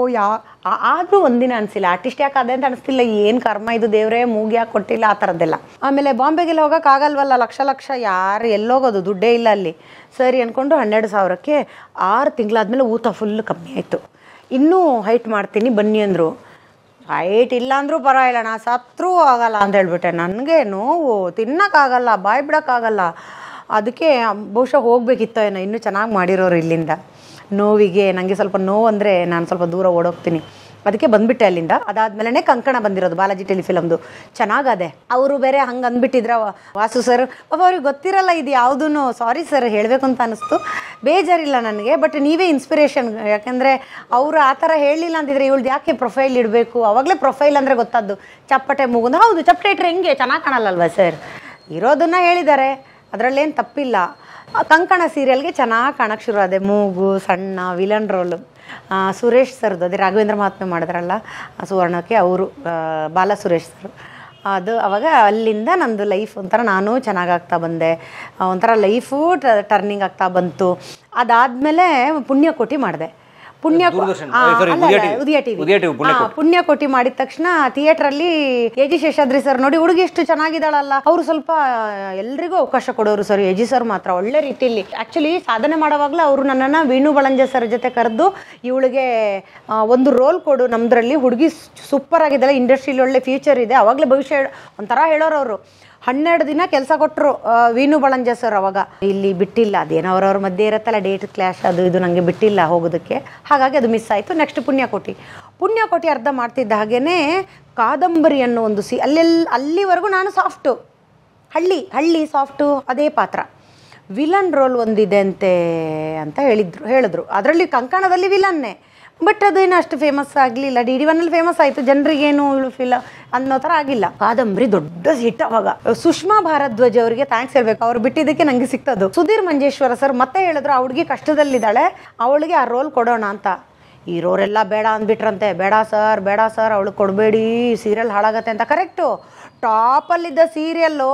ಆದರೂ ಒಂದಿನ ಅನಿಸಿಲ್ಲ, ಆರ್ಟಿಸ್ಟ್ ಯಾಕೆ ಅದೇ ಅಂತ ಅನಿಸ್ತಿಲ್ಲ, ಏನು ಕರ್ಮ ಇದು ದೇವರೇ, ಮೂಗು ಯಾಕೆ ಕೊಟ್ಟಿಲ್ಲ, ಆ ಥರದ್ದೆಲ್ಲ. ಆಮೇಲೆ ಬಾಂಬೆಗೆಲ್ಲ ಹೋಗೋಕ್ಕಾಗಲ್ವಲ್ಲ, ಲಕ್ಷ ಯಾರು ಎಲ್ಲೋಗೋದು, ದುಡ್ಡೇ ಇಲ್ಲ ಅಲ್ಲಿ. ಸರಿ ಅಂದ್ಕೊಂಡು 12,000ಕ್ಕೆ 6 ತಿಂಗಳಾದಮೇಲೆ ಊತ ಫುಲ್ ಕಮ್ಮಿ ಆಯಿತು. ಇನ್ನೂ ಹೈಟ್ ಮಾಡ್ತೀನಿ ಬನ್ನಿ ಅಂದರು. ಹೈಟ್ ಇಲ್ಲ ಅಂದರೂ ಪರವಾಗಿಲ್ಲ, ನಾ ಸತ್ರೂ ಆಗಲ್ಲ ಅಂತ ಹೇಳ್ಬಿಟ್ಟೆ. ನನಗೆ ನೋವು, ತಿನ್ನೋಕ್ಕಾಗಲ್ಲ, ಬಾಯಿ ಬಿಡೋಕ್ಕಾಗಲ್ಲ. ಅದಕ್ಕೆ ಬಹುಶಃ ಹೋಗಬೇಕಿತ್ತೋ ಏನೋ, ಇನ್ನೂ ಚೆನ್ನಾಗಿ ಮಾಡಿರೋರು ಇಲ್ಲಿಂದ. ನೋವಿಗೆ ನನಗೆ ಸ್ವಲ್ಪ ನೋವು ಅಂದರೆ ನಾನು ಸ್ವಲ್ಪ ದೂರ ಓಡೋಗ್ತೀನಿ, ಅದಕ್ಕೆ ಬಂದುಬಿಟ್ಟೆ ಅಲ್ಲಿಂದ. ಅದಾದಮೇಲೆ ಕಂಕಣ ಬಂದಿರೋದು ಬಾಲಾಜಿ ಟೆಲಿಫಿಲಮ್ದು, ಚೆನ್ನಾಗದೆ. ಅವರು ಬೇರೆ ಹಂಗೆ ಅಂದ್ಬಿಟ್ಟಿದ್ರ ವಾಸು ಸರ್, ಅವ್ರಿಗೆ ಗೊತ್ತಿರಲ್ಲ ಇದು ಯಾವುದೂ. ಸಾರಿ ಸರ್ ಹೇಳಬೇಕು ಅಂತ ಅನ್ನಿಸ್ತು, ಬೇಜಾರಿಲ್ಲ ನನಗೆ, ಬಟ್ ನೀವೇ ಇನ್ಸ್ಪಿರೇಷನ್. ಯಾಕೆಂದರೆ ಅವರು ಆ ಥರ ಹೇಳಲಿಲ್ಲ ಅಂತಿದ್ರೆ ಇವಳ್ದು ಯಾಕೆ ಪ್ರೊಫೈಲ್ ಇಡಬೇಕು, ಆವಾಗಲೇ ಪ್ರೊಫೈಲ್ ಅಂದರೆ ಗೊತ್ತಾದ್ದು, ಚಪ್ಪಟೆ ಮೂಗುಂದು. ಹೌದು, ಚಪ್ಪಟೆ ಇಟ್ಟರೆ ಹೆಂಗೆ, ಚೆನ್ನಾಗಿ ಕಾಣಲ್ಲಲ್ವ ಸರ್, ಇರೋದನ್ನು ಹೇಳಿದ್ದಾರೆ, ಅದರಲ್ಲೇನು ತಪ್ಪಿಲ್ಲ. ಕಂಕಣ ಸೀರಿಯಲ್ಗೆ ಚೆನ್ನಾಗಿ ಕಾಣೋಕ್ಕೆ ಶುರು ಆದೆ, ಮೂಗು ಸಣ್ಣ, ವಿಲನ್ ರೋಲು. ಸುರೇಶ್ ಸರ್ದು, ಅದೇ ರಾಘವೇಂದ್ರ ಮಹಾತ್ಮೆ ಮಾಡಿದ್ರಲ್ಲ ಸುವರ್ಣಕ್ಕೆ, ಅವರು ಬಾಲ ಸುರೇಶ್ ಸರ್. ಅದು ಅವಾಗ ಅಲ್ಲಿಂದ ನಂದು ಲೈಫ್ ಒಂಥರ, ನಾನು ಚೆನ್ನಾಗಾಗ್ತಾ ಬಂದೆ, ಒಂಥರ ಲೈಫು ಟರ್ನಿಂಗ್ ಆಗ್ತಾ ಬಂತು. ಅದಾದಮೇಲೆ ಪುಣ್ಯಕೋಟಿ ಮಾಡಿದೆ. ಉದಯ ಟಿವಿ ಪುಣ್ಯಕೋಟಿ ಮಾಡಿದ ತಕ್ಷಣ ಥಿಯೇಟ್ರಲ್ಲಿ ಎಜಿ ಶೇಷಾದ್ರಿ ಸರ್ ನೋಡಿ, ಹುಡುಗಿ ಎಷ್ಟು ಚೆನ್ನಾಗಿದ್ದಾಳಲ್ಲ, ಅವರು ಸ್ವಲ್ಪ ಎಲ್ರಿಗೂ ಅವಕಾಶ ಕೊಡೋರು ಸರ್. ಎಜಿ ಸರ್ ಮಾತ್ರ ಒಳ್ಳೆ ರೀತಿಯಲ್ಲಿ ಆ್ಯಕ್ಚುಲಿ ಸಾಧನೆ ಮಾಡೋವಾಗಲೂ ಅವರು ನನ್ನನ್ನು ವೀಣು ಬಳಂಜ ಸರ್ ಜೊತೆ ಕರೆದು, ಇವಳಿಗೆ ಒಂದು ರೋಲ್ ಕೊಡು ನಮ್ದ್ರಲ್ಲಿ, ಹುಡುಗಿ ಸೂಪರ್ ಆಗಿದ್ದಾಳೆ, ಇಂಡಸ್ಟ್ರಿಲಿ ಒಳ್ಳೆ ಫ್ಯೂಚರ್ ಇದೆ, ಅವಾಗಲೇ ಭವಿಷ್ಯ ಒಂಥರ ಹೇಳೋರು ಅವರು. 12 ದಿನ ಕೆಲಸ ಕೊಟ್ಟರು ವೀಣು ಬಳಂಜ ಸರ್. ಅವಾಗ ಇಲ್ಲಿ ಬಿಟ್ಟಿಲ್ಲ, ಅದೇನೋ ಅವ್ರವ್ರ ಮಧ್ಯೆ ಇರುತ್ತಲ್ಲ, ಡೇಟ್ ಕ್ಲಾಶ್ ಅದು ಇದು, ನನಗೆ ಬಿಟ್ಟಿಲ್ಲ ಹೋಗೋದಕ್ಕೆ, ಹಾಗಾಗಿ ಅದು ಮಿಸ್ ಆಯಿತು. ನೆಕ್ಸ್ಟ್ ಪುಣ್ಯಕೋಟಿ ಅರ್ಧ ಮಾಡ್ತಿದ್ದ ಹಾಗೇ ಕಾದಂಬರಿ ಅನ್ನೋ ಒಂದು ಅಲ್ಲಿವರೆಗೂ ನಾನು ಸಾಫ್ಟು, ಹಳ್ಳಿ ಸಾಫ್ಟು, ಅದೇ ಪಾತ್ರ. ವಿಲನ್ ರೋಲ್ ಒಂದಿದೆ ಅಂತ ಹೇಳಿದ್ರು. ಅದರಲ್ಲಿ ಕಂಕಣದಲ್ಲಿ ವಿಲನ್ನೇ, ಬಟ್ ಅದೇನು ಅಷ್ಟು ಫೇಮಸ್ ಆಗಲಿಲ್ಲ. DD1 ಫೇಮಸ್ ಆಯಿತು, ಜನರಿಗೇನು ಫಿಲ ಅನ್ನೋ ಥರ ಆಗಿಲ್ಲ. ಕಾದಂಬರಿ ದೊಡ್ಡ ಹಿಟ್. ಅವಾಗ ಸುಷ್ಮಾ ಭಾರದ್ವಾಜ್ ಅವರಿಗೆ ಥ್ಯಾಂಕ್ಸ್ ಹೇಳ್ಬೇಕು, ಅವ್ರು ಬಿಟ್ಟಿದ್ದಕ್ಕೆ ನನಗೆ ಸಿಕ್ತದು. ಸುಧೀರ್ ಮಂಜೇಶ್ವರ ಸರ್ ಮತ್ತೆ ಹೇಳಿದ್ರು, ಆ ಹುಡುಗಿ ಕಷ್ಟದಲ್ಲಿದ್ದಾಳೆ, ಅವಳಿಗೆ ಆ ರೋಲ್ ಕೊಡೋಣ ಅಂತ. ಇರೋರೆಲ್ಲ ಬೇಡ ಅಂದ್ಬಿಟ್ರಂತೆ, ಬೇಡ ಸರ್ ಅವಳು ಕೊಡಬೇಡಿ, ಸೀರಿಯಲ್ ಹಾಳಾಗತ್ತೆ ಅಂತ. ಕರೆಕ್ಟು, ಟಾಪಲ್ಲಿದ್ದ ಸೀರಿಯಲ್ಲು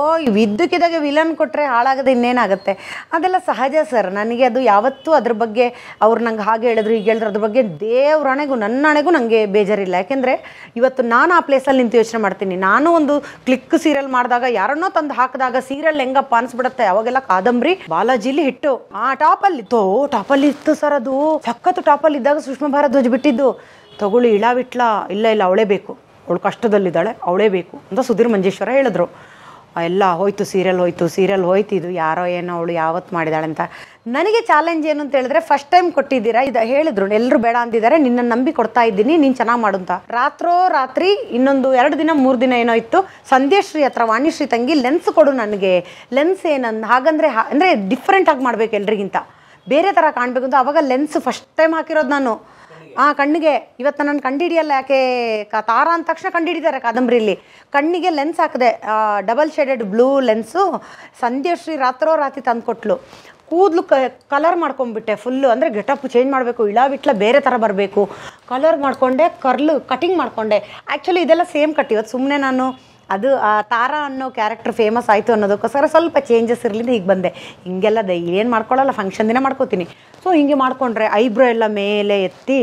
ಇದ್ದಕ್ಕಿದ್ದಾಗೆ ವಿಲನ್ ಕೊಟ್ಟರೆ ಹಾಳಾಗದೆ ಇನ್ನೇನಾಗುತ್ತೆ. ಅದೆಲ್ಲ ಸಹಜ ಸರ್. ನನಗೆ ಅದು ಯಾವತ್ತೂ ಅದ್ರ ಬಗ್ಗೆ ಅವ್ರು ನಂಗೆ ಹಾಗೆ ಹೇಳಿದ್ರು ಈಗ ಹೇಳಿದ್ರು ಅದ್ರ ಬಗ್ಗೆ ದೇವ್ರಣೆಗೂ ನನ್ನಣೆಗೂ ನನಗೆ ಬೇಜಾರಿಲ್ಲ. ಯಾಕೆಂದರೆ ಇವತ್ತು ನಾನು ಆ ಪ್ಲೇಸಲ್ಲಿ ನಿಂತು ಯೋಚನೆ ಮಾಡ್ತೀನಿ. ನಾನು ಒಂದು ಕ್ಲಿಕ್ ಸೀರಿಯಲ್ ಮಾಡಿದಾಗ ಯಾರನ್ನೋ ತಂದು ಹಾಕಿದಾಗ ಸೀರಿಯಲ್ ಹೆಂಗಪ್ಪ ಅನಿಸ್ಬಿಡುತ್ತೆ. ಅವಾಗೆಲ್ಲ ಕಾದಂಬರಿ ಬಾಲಾಜಿಲಿ ಹಿಟ್ಟು ಟಾಪಲ್ಲಿತ್ತು. ಟಾಪಲ್ಲಿ ಇತ್ತು ಸರ್. ಅದು ಸಖತ್ತು ಟಾಪಲ್ಲಿ ಇದ್ದಾಗ ಸುಷ್ಮಾ ಭಾರದ್ವಾಜ್ ಬಿಟ್ಟಿದ್ದು ತಗೊಳ್ಳಿ ಇಳಾವಿಟ್ಲ ಇಲ್ಲ ಅವಳೇ ಬೇಕು, ಅವಳು ಕಷ್ಟದಲ್ಲಿದ್ದಾಳೆ ಅವಳೇ ಬೇಕು ಅಂತ ಸುಧೀರ್ ಮಂಜೇಶ್ವರ ಹೇಳಿದ್ರು. ಎಲ್ಲ ಹೋಯ್ತು, ಸೀರಿಯಲ್ ಹೋಯ್ತು. ಇದು ಯಾರೋ ಏನೋ ಅವಳು ಯಾವತ್ತು ಮಾಡಿದಾಳೆ ಅಂತ. ನನಗೆ ಚಾಲೆಂಜ್ ಏನು ಅಂತ ಹೇಳಿದ್ರೆ ಫಸ್ಟ್ ಟೈಮ್ ಕೊಟ್ಟಿದ್ದೀರಾ ಇದು ಹೇಳಿದ್ರು, ಎಲ್ಲರೂ ಬೇಡ ಅಂದಿದ್ದಾರೆ, ನಿನ್ನ ನಂಬಿ ಕೊಡ್ತಾ ಇದ್ದೀನಿ, ನೀನು ಚೆನ್ನಾಗಿ ಮಾಡು ಅಂತ. ರಾತ್ರಿ ಇನ್ನೊಂದು 2 ದಿನ 3 ದಿನ ಏನೋ ಇತ್ತು, ಸಂಧ್ಯಾಶ್ರೀ ಹತ್ರ ವಾಣಿಶ್ರೀ ತಂಗಿ ಲೆನ್ಸ್ ಕೊಡು ನನಗೆ, ಲೆನ್ಸ್ ಏನಂದು ಹಾಗಂದ್ರೆ ಅಂದರೆ ಡಿಫ್ರೆಂಟಾಗಿ ಮಾಡಬೇಕು ಎಲ್ರಿಗಿಂತ, ಬೇರೆ ಥರ ಕಾಣಬೇಕು ಅಂತ. ಅವಾಗ ಲೆನ್ಸ್ ಫಸ್ಟ್ ಟೈಮ್ ಹಾಕಿರೋದು ನಾನು ಕಣ್ಣಿಗೆ. ಇವತ್ತು ನಾನು ಕಂಡುಹಿಡಿಯಲ್ಲ, ಯಾಕೆ ತಾರಾ ಅಂದ ತಕ್ಷಣ ಕಂಡುಹಿಡಿತಾರೆ ಕಾದಂಬರಿಯಲ್ಲಿ. ಕಣ್ಣಿಗೆ ಲೆನ್ಸ್ ಹಾಕಿದೆ, ಡಬಲ್ ಶೇಡೆಡ್ ಬ್ಲೂ ಲೆನ್ಸು. ಸಂಧ್ಯಾಶ್ರೀ ರಾತ್ರಿ ತಂದುಕೊಟ್ಲು. ಕೂದಲು ಕಲರ್ ಮಾಡ್ಕೊಂಡ್ಬಿಟ್ಟೆ ಫುಲ್ಲು, ಅಂದರೆ ಗೆಟಪ್ ಚೇಂಜ್ ಮಾಡಬೇಕು, ಇಳಾವಿಟ್ಲ ಬೇರೆ ಥರ ಬರಬೇಕು, ಕಲರ್ ಮಾಡಿಕೊಂಡೆ, ಕಟಿಂಗ್ ಮಾಡಿಕೊಂಡೆ. ಆ್ಯಕ್ಚುಲಿ ಇದೆಲ್ಲ ಸೇಮ್ ಕಟ್. ಇವತ್ತು ಸುಮ್ಮನೆ ನಾನು ಅದು ತಾರಾ ಅನ್ನೋ ಕ್ಯಾರೆಕ್ಟರ್ ಫೇಮಸ್ ಆಯಿತು ಅನ್ನೋದಕ್ಕೋಸ್ಕರ ಸ್ವಲ್ಪ ಚೇಂಜಸ್ ಇರಲಿಲ್ಲ ಹೀಗೆ ಬಂದೆ. ಹಿಂಗೆಲ್ಲ ಏನು ಮಾಡ್ಕೊಳ್ಳಲ್ಲ, ಫಂಕ್ಷನ್ ದಿನ ಮಾಡ್ಕೋತೀನಿ. ಸೊ ಹಿಂಗೆ ಮಾಡಿಕೊಂಡ್ರೆ ಐಬ್ರೋ ಎಲ್ಲ ಮೇಲೆ ಎತ್ತಿ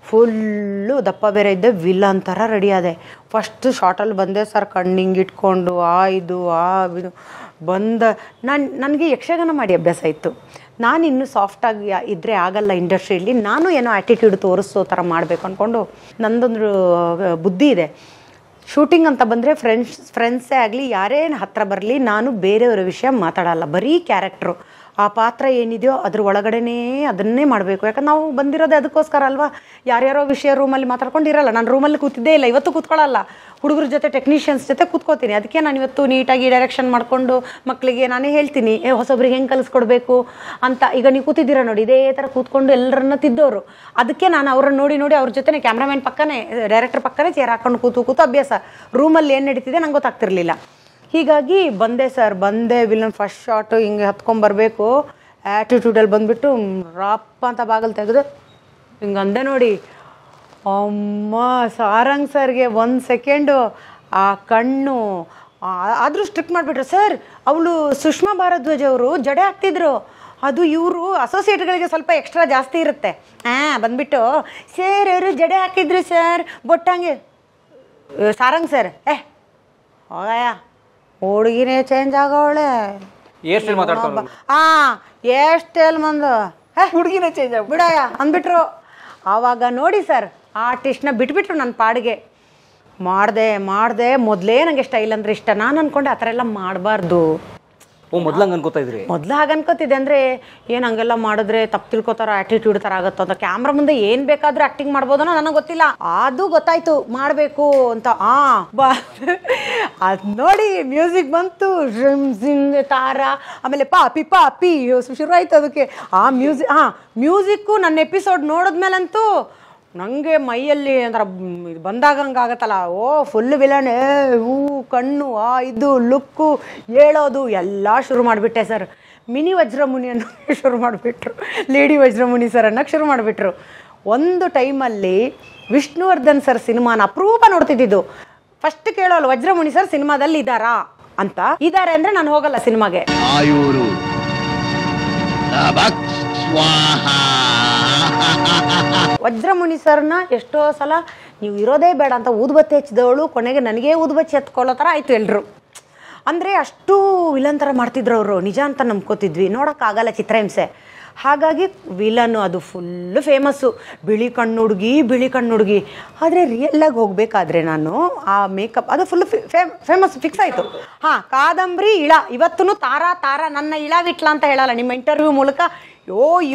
ಫುಲ್ಲು ದಪ್ಪ ಬೇರೆ ಇದ್ದೆ, ವಿಲನ್ ಥರ ರೆಡಿ ಆದೆ. ಫಸ್ಟ್ ಶಾರ್ಟಲ್ಲಿ ಬಂದೆ ಸರ್, ಕಣ್ಣಿಂಗೆ ಇಟ್ಕೊಂಡು ಇದು ಬಂದ. ನನಗೆ ಯಕ್ಷಗಾನ ಮಾಡಿ ಅಭ್ಯಾಸ ಇತ್ತು. ನಾನು ಇನ್ನೂ ಸಾಫ್ಟಾಗಿ ಇದ್ದರೆ ಆಗಲ್ಲ ಇಂಡಸ್ಟ್ರಿಯಲ್ಲಿ, ನಾನು ಏನೋ ಆ್ಯಟಿಟ್ಯೂಡ್ ತೋರಿಸೋ ಥರ ಮಾಡಬೇಕು ಅಂದ್ಕೊಂಡು ನಂದೊಂದು ಬುದ್ಧಿ ಇದೆ. ಶೂಟಿಂಗ್ ಅಂತ ಬಂದರೆ ಫ್ರೆಂಡ್ಸೇ ಆಗಲಿ ಯಾರೇ ಹತ್ರ ಬರಲಿ, ನಾನು ಬೇರೆಯವರ ವಿಷಯ ಮಾತಾಡಲ್ಲ, ಬರೀ ಕ್ಯಾರೆಕ್ಟ್ರು. ಆ ಪಾತ್ರ ಏನಿದೆಯೋ ಅದ್ರ ಒಳಗಡೆನೇ ಅದನ್ನೇ ಮಾಡಬೇಕು. ಯಾಕಂದ್ರೆ ನಾವು ಬಂದಿರೋದೇ ಅದಕ್ಕೋಸ್ಕರ ಅಲ್ವಾ. ಯಾರ್ಯಾರೋ ವಿಷಯ ರೂಮಲ್ಲಿ ಮಾತಾಡ್ಕೊಂಡಿರಲ್ಲ. ನಾನು ರೂಮಲ್ಲಿ ಕೂತಿದ್ದೇ ಇಲ್ಲ, ಇವತ್ತು ಕೂತ್ಕೊಳ್ಳಲ್ಲ. ಹುಡುಗರ ಜೊತೆ ಟೆಕ್ನಿಷಿಯನ್ಸ್ ಜೊತೆ ಕೂತ್ಕೋತೀನಿ. ಅದಕ್ಕೆ ನಾನು ಇವತ್ತು ನೀಟಾಗಿ ಡೈರೆಕ್ಷನ್ ಮಾಡಿಕೊಂಡು ಮಕ್ಕಳಿಗೆ ನಾನೇ ಹೇಳ್ತೀನಿ ಹೊಸೊಬ್ರಿಗೆ ಹೆಂಗೆ ಕಲಿಸ್ಕೊಡ್ಬೇಕು ಅಂತ. ಈಗ ನೀವು ಕೂತಿದ್ದೀರಾ ನೋಡಿ, ಇದೇ ಥರ ಕೂತ್ಕೊಂಡು ಎಲ್ಲರನ್ನ ತಿದ್ದೋರು. ಅದಕ್ಕೆ ನಾನು ಅವ್ರನ್ನ ನೋಡಿ ಅವ್ರ ಜೊತೆ ಕ್ಯಾಮ್ರಾಮನ್ ಪಕ್ಕನೇ, ಡೈರೆಕ್ಟರ್ ಪಕ್ಕನೇ ಚೇರ್ ಹಾಕೊಂಡು ಕೂತು ಅಭ್ಯಾಸ. ರೂಮಲ್ಲಿ ಏನು ನಡೀತಿದೆ ನಂಗೆ ಗೊತ್ತಾಗ್ತಿರ್ಲಿಲ್ಲ. ಹೀಗಾಗಿ ಬಂದೆ ಸರ್, ವಿಲನ್ ಫಸ್ಟ್ ಶಾಟು ಹಿಂಗೆ ಹತ್ಕೊಂಬರ್ಬೇಕು, ಆ್ಯಟಿಟ್ಯೂಡಲ್ಲಿ ಬಂದುಬಿಟ್ಟು ರಾಪ್ ಅಂತ ಬಾಗಲ್ ತೆಗೆದು ಹಿಂಗೆ ಅಂದೆ ನೋಡಿ. ಅಮ್ಮ ಸಾರಂಗ್ ಸರ್ಗೆ 1 ಸೆಕೆಂಡು ಆ ಕಣ್ಣು ಆದರೂ ಸ್ಟ್ರಿಕ್ಟ್ ಮಾಡಿಬಿಟ್ರು ಸರ್. ಅವಳು ಸುಷ್ಮಾ ಭಾರದ್ವಾಜ್ ಅವರು ಜಡೆ ಹಾಕ್ತಿದ್ರು, ಅದು ಇವರು ಅಸೋಸಿಯೇಟ್ಗಳಿಗೆ ಸ್ವಲ್ಪ ಎಕ್ಸ್ಟ್ರಾ ಜಾಸ್ತಿ ಇರುತ್ತೆ. ಬಂದುಬಿಟ್ಟು ಸರ್ ಅವರು ಜಡೆ ಹಾಕಿದ್ರು ಸರ್, ಬೊಟ್ಟಂಗೆ ಸಾರಂಗ್ ಸರ್ ಹೋಗಯ್ಯ ಹುಡುಗಿನೇ ಚೇಂಜ್ ಆಗೋಳೆ, ಎಷ್ಟೇಲ್ ಮಂದು ಹುಡುಗಿನೇ ಚೇಂಜ್ ಆಗ ಬಿಡಯ್ಯ ಅಂದ್ಬಿಟ್ರು. ಆವಾಗ ನೋಡಿ ಸರ್, ಆರ್ಟಿಸ್ಟ್ನ ಬಿಟ್ಬಿಟ್ರು ನನ್ನ ಪಾಡಿಗೆ. ಮಾಡಿದೆ ಮೊದಲೇ ನನಗೆ ಸ್ಟೈಲ್ ಅಂದರೆ ಇಷ್ಟ. ನಾನು ಅಂದ್ಕೊಂಡೆ ಆ ಥರ ಎಲ್ಲ ಮಾಡಬಾರ್ದು. ಮೊದಲು ಹಾಗೆ ಅನ್ಕೋತಿದ್ದೆ. ಅಂದರೆ ಏನು ಹಂಗೆಲ್ಲ ಮಾಡಿದ್ರೆ ತಪ್ಪು ತಿಳ್ಕೊತಾರೋ, ಆ್ಯಟಿಟ್ಯೂಡ್ ಥರ ಆಗುತ್ತೋ ಅಂತ. ಕ್ಯಾಮ್ರಾ ಮುಂದೆ ಏನು ಬೇಕಾದರೂ ಆ್ಯಕ್ಟಿಂಗ್ ಮಾಡ್ಬೋದೋ ನನಗೆ ಗೊತ್ತಿಲ್ಲ, ಅದು ಗೊತ್ತಾಯ್ತು ಮಾಡಬೇಕು ಅಂತ. ಅದು ನೋಡಿ ಮ್ಯೂಸಿಕ್ ಬಂತು, ತಾರ, ಆಮೇಲೆ ಪಾಪಿ ಶುರು ಆಯ್ತು ಅದಕ್ಕೆ. ಆ ಮ್ಯೂಸಿಕ್ಕು ನನ್ನ ಎಪಿಸೋಡ್ ನೋಡಿದ್ಮೇಲಂತೂ ನನಗೆ ಮೈಯಲ್ಲಿ ಅಂದ್ರೆ ಬಂದಾಗ ಹಂಗಾಗತ್ತಲ್ಲ, ಫುಲ್ ವಿಲನ್, ಕಣ್ಣು ಇದು ಲುಕ್ಕು ಹೇಳೋದು ಎಲ್ಲ ಶುರು ಮಾಡಿಬಿಟ್ಟೆ ಸರ್. ಮಿನಿ ವಜ್ರಮುನಿ ಅನ್ನೋಕ್ಕೆ ಶುರು ಮಾಡಿಬಿಟ್ರು, ಲೇಡಿ ವಜ್ರಮುನಿ ಸರ್ ಅನ್ನೋಕ್ಕೆ ಶುರು ಮಾಡಿಬಿಟ್ರು. ಒಂದು ಟೈಮಲ್ಲಿ ವಿಷ್ಣುವರ್ಧನ್ ಸರ್ ಸಿನಿಮಾನ ಅಪರೂಪ ನೋಡ್ತಿದ್ದಿದ್ದು. ಫಸ್ಟ್ ಕೇಳೋಲ್ಲ ವಜ್ರಮುನಿ ಸರ್ ಸಿನಿಮಾದಲ್ಲಿ ಇದ್ದಾರಾ ಅಂತ. ಇದ್ದಾರೆ ಅಂದರೆ ನಾನು ಹೋಗಲ್ಲ ಸಿನಿಮಾಗೆ. ವಜ್ರಮುನಿ ಸರ್ನ ಎಷ್ಟೋ ಸಲ ನೀವು ಇರೋದೇ ಬೇಡ ಅಂತ ಊದುಬತ್ತಿ ಹಚ್ಚಿದವಳು ಕೊನೆಗೆ ನನಗೇ ಊದುಬತ್ತಿ ಹತ್ಕೊಳ್ಳೋ ಥರ ಆಯಿತು ಎಲ್ಲರೂ. ಅಂದರೆ ಅಷ್ಟು ವಿಲನ್ ಥರ ಮಾಡ್ತಿದ್ರು ಅವರು, ನಿಜ ಅಂತ ನಂಬ್ಕೋತಿದ್ವಿ, ನೋಡೋಕ್ಕಾಗಲ್ಲ ಚಿತ್ರಹಿಂಸೆ. ಹಾಗಾಗಿ ವಿಲನ್ನು ಅದು ಫುಲ್ಲು ಫೇಮಸ್ಸು, ಬಿಳಿ ಕಣ್ಣು ಹುಡುಗಿ. ಆದರೆ ರಿಯಲ್ಲಾಗಿ ಹೋಗಬೇಕಾದ್ರೆ ನಾನು ಆ ಮೇಕಪ್ ಅದು ಫುಲ್ಲು ಫೇಮಸ್ ಫಿಕ್ಸ್ ಆಯಿತು. ಕಾದಂಬರಿ ಇಳ ಇವತ್ತೂ ತಾರಾ ನನ್ನ ಇಳಾವಿಟ್ಲ ಅಂತ ಹೇಳಲ್ಲ ನಿಮ್ಮ ಇಂಟರ್ವ್ಯೂ ಮೂಲಕ.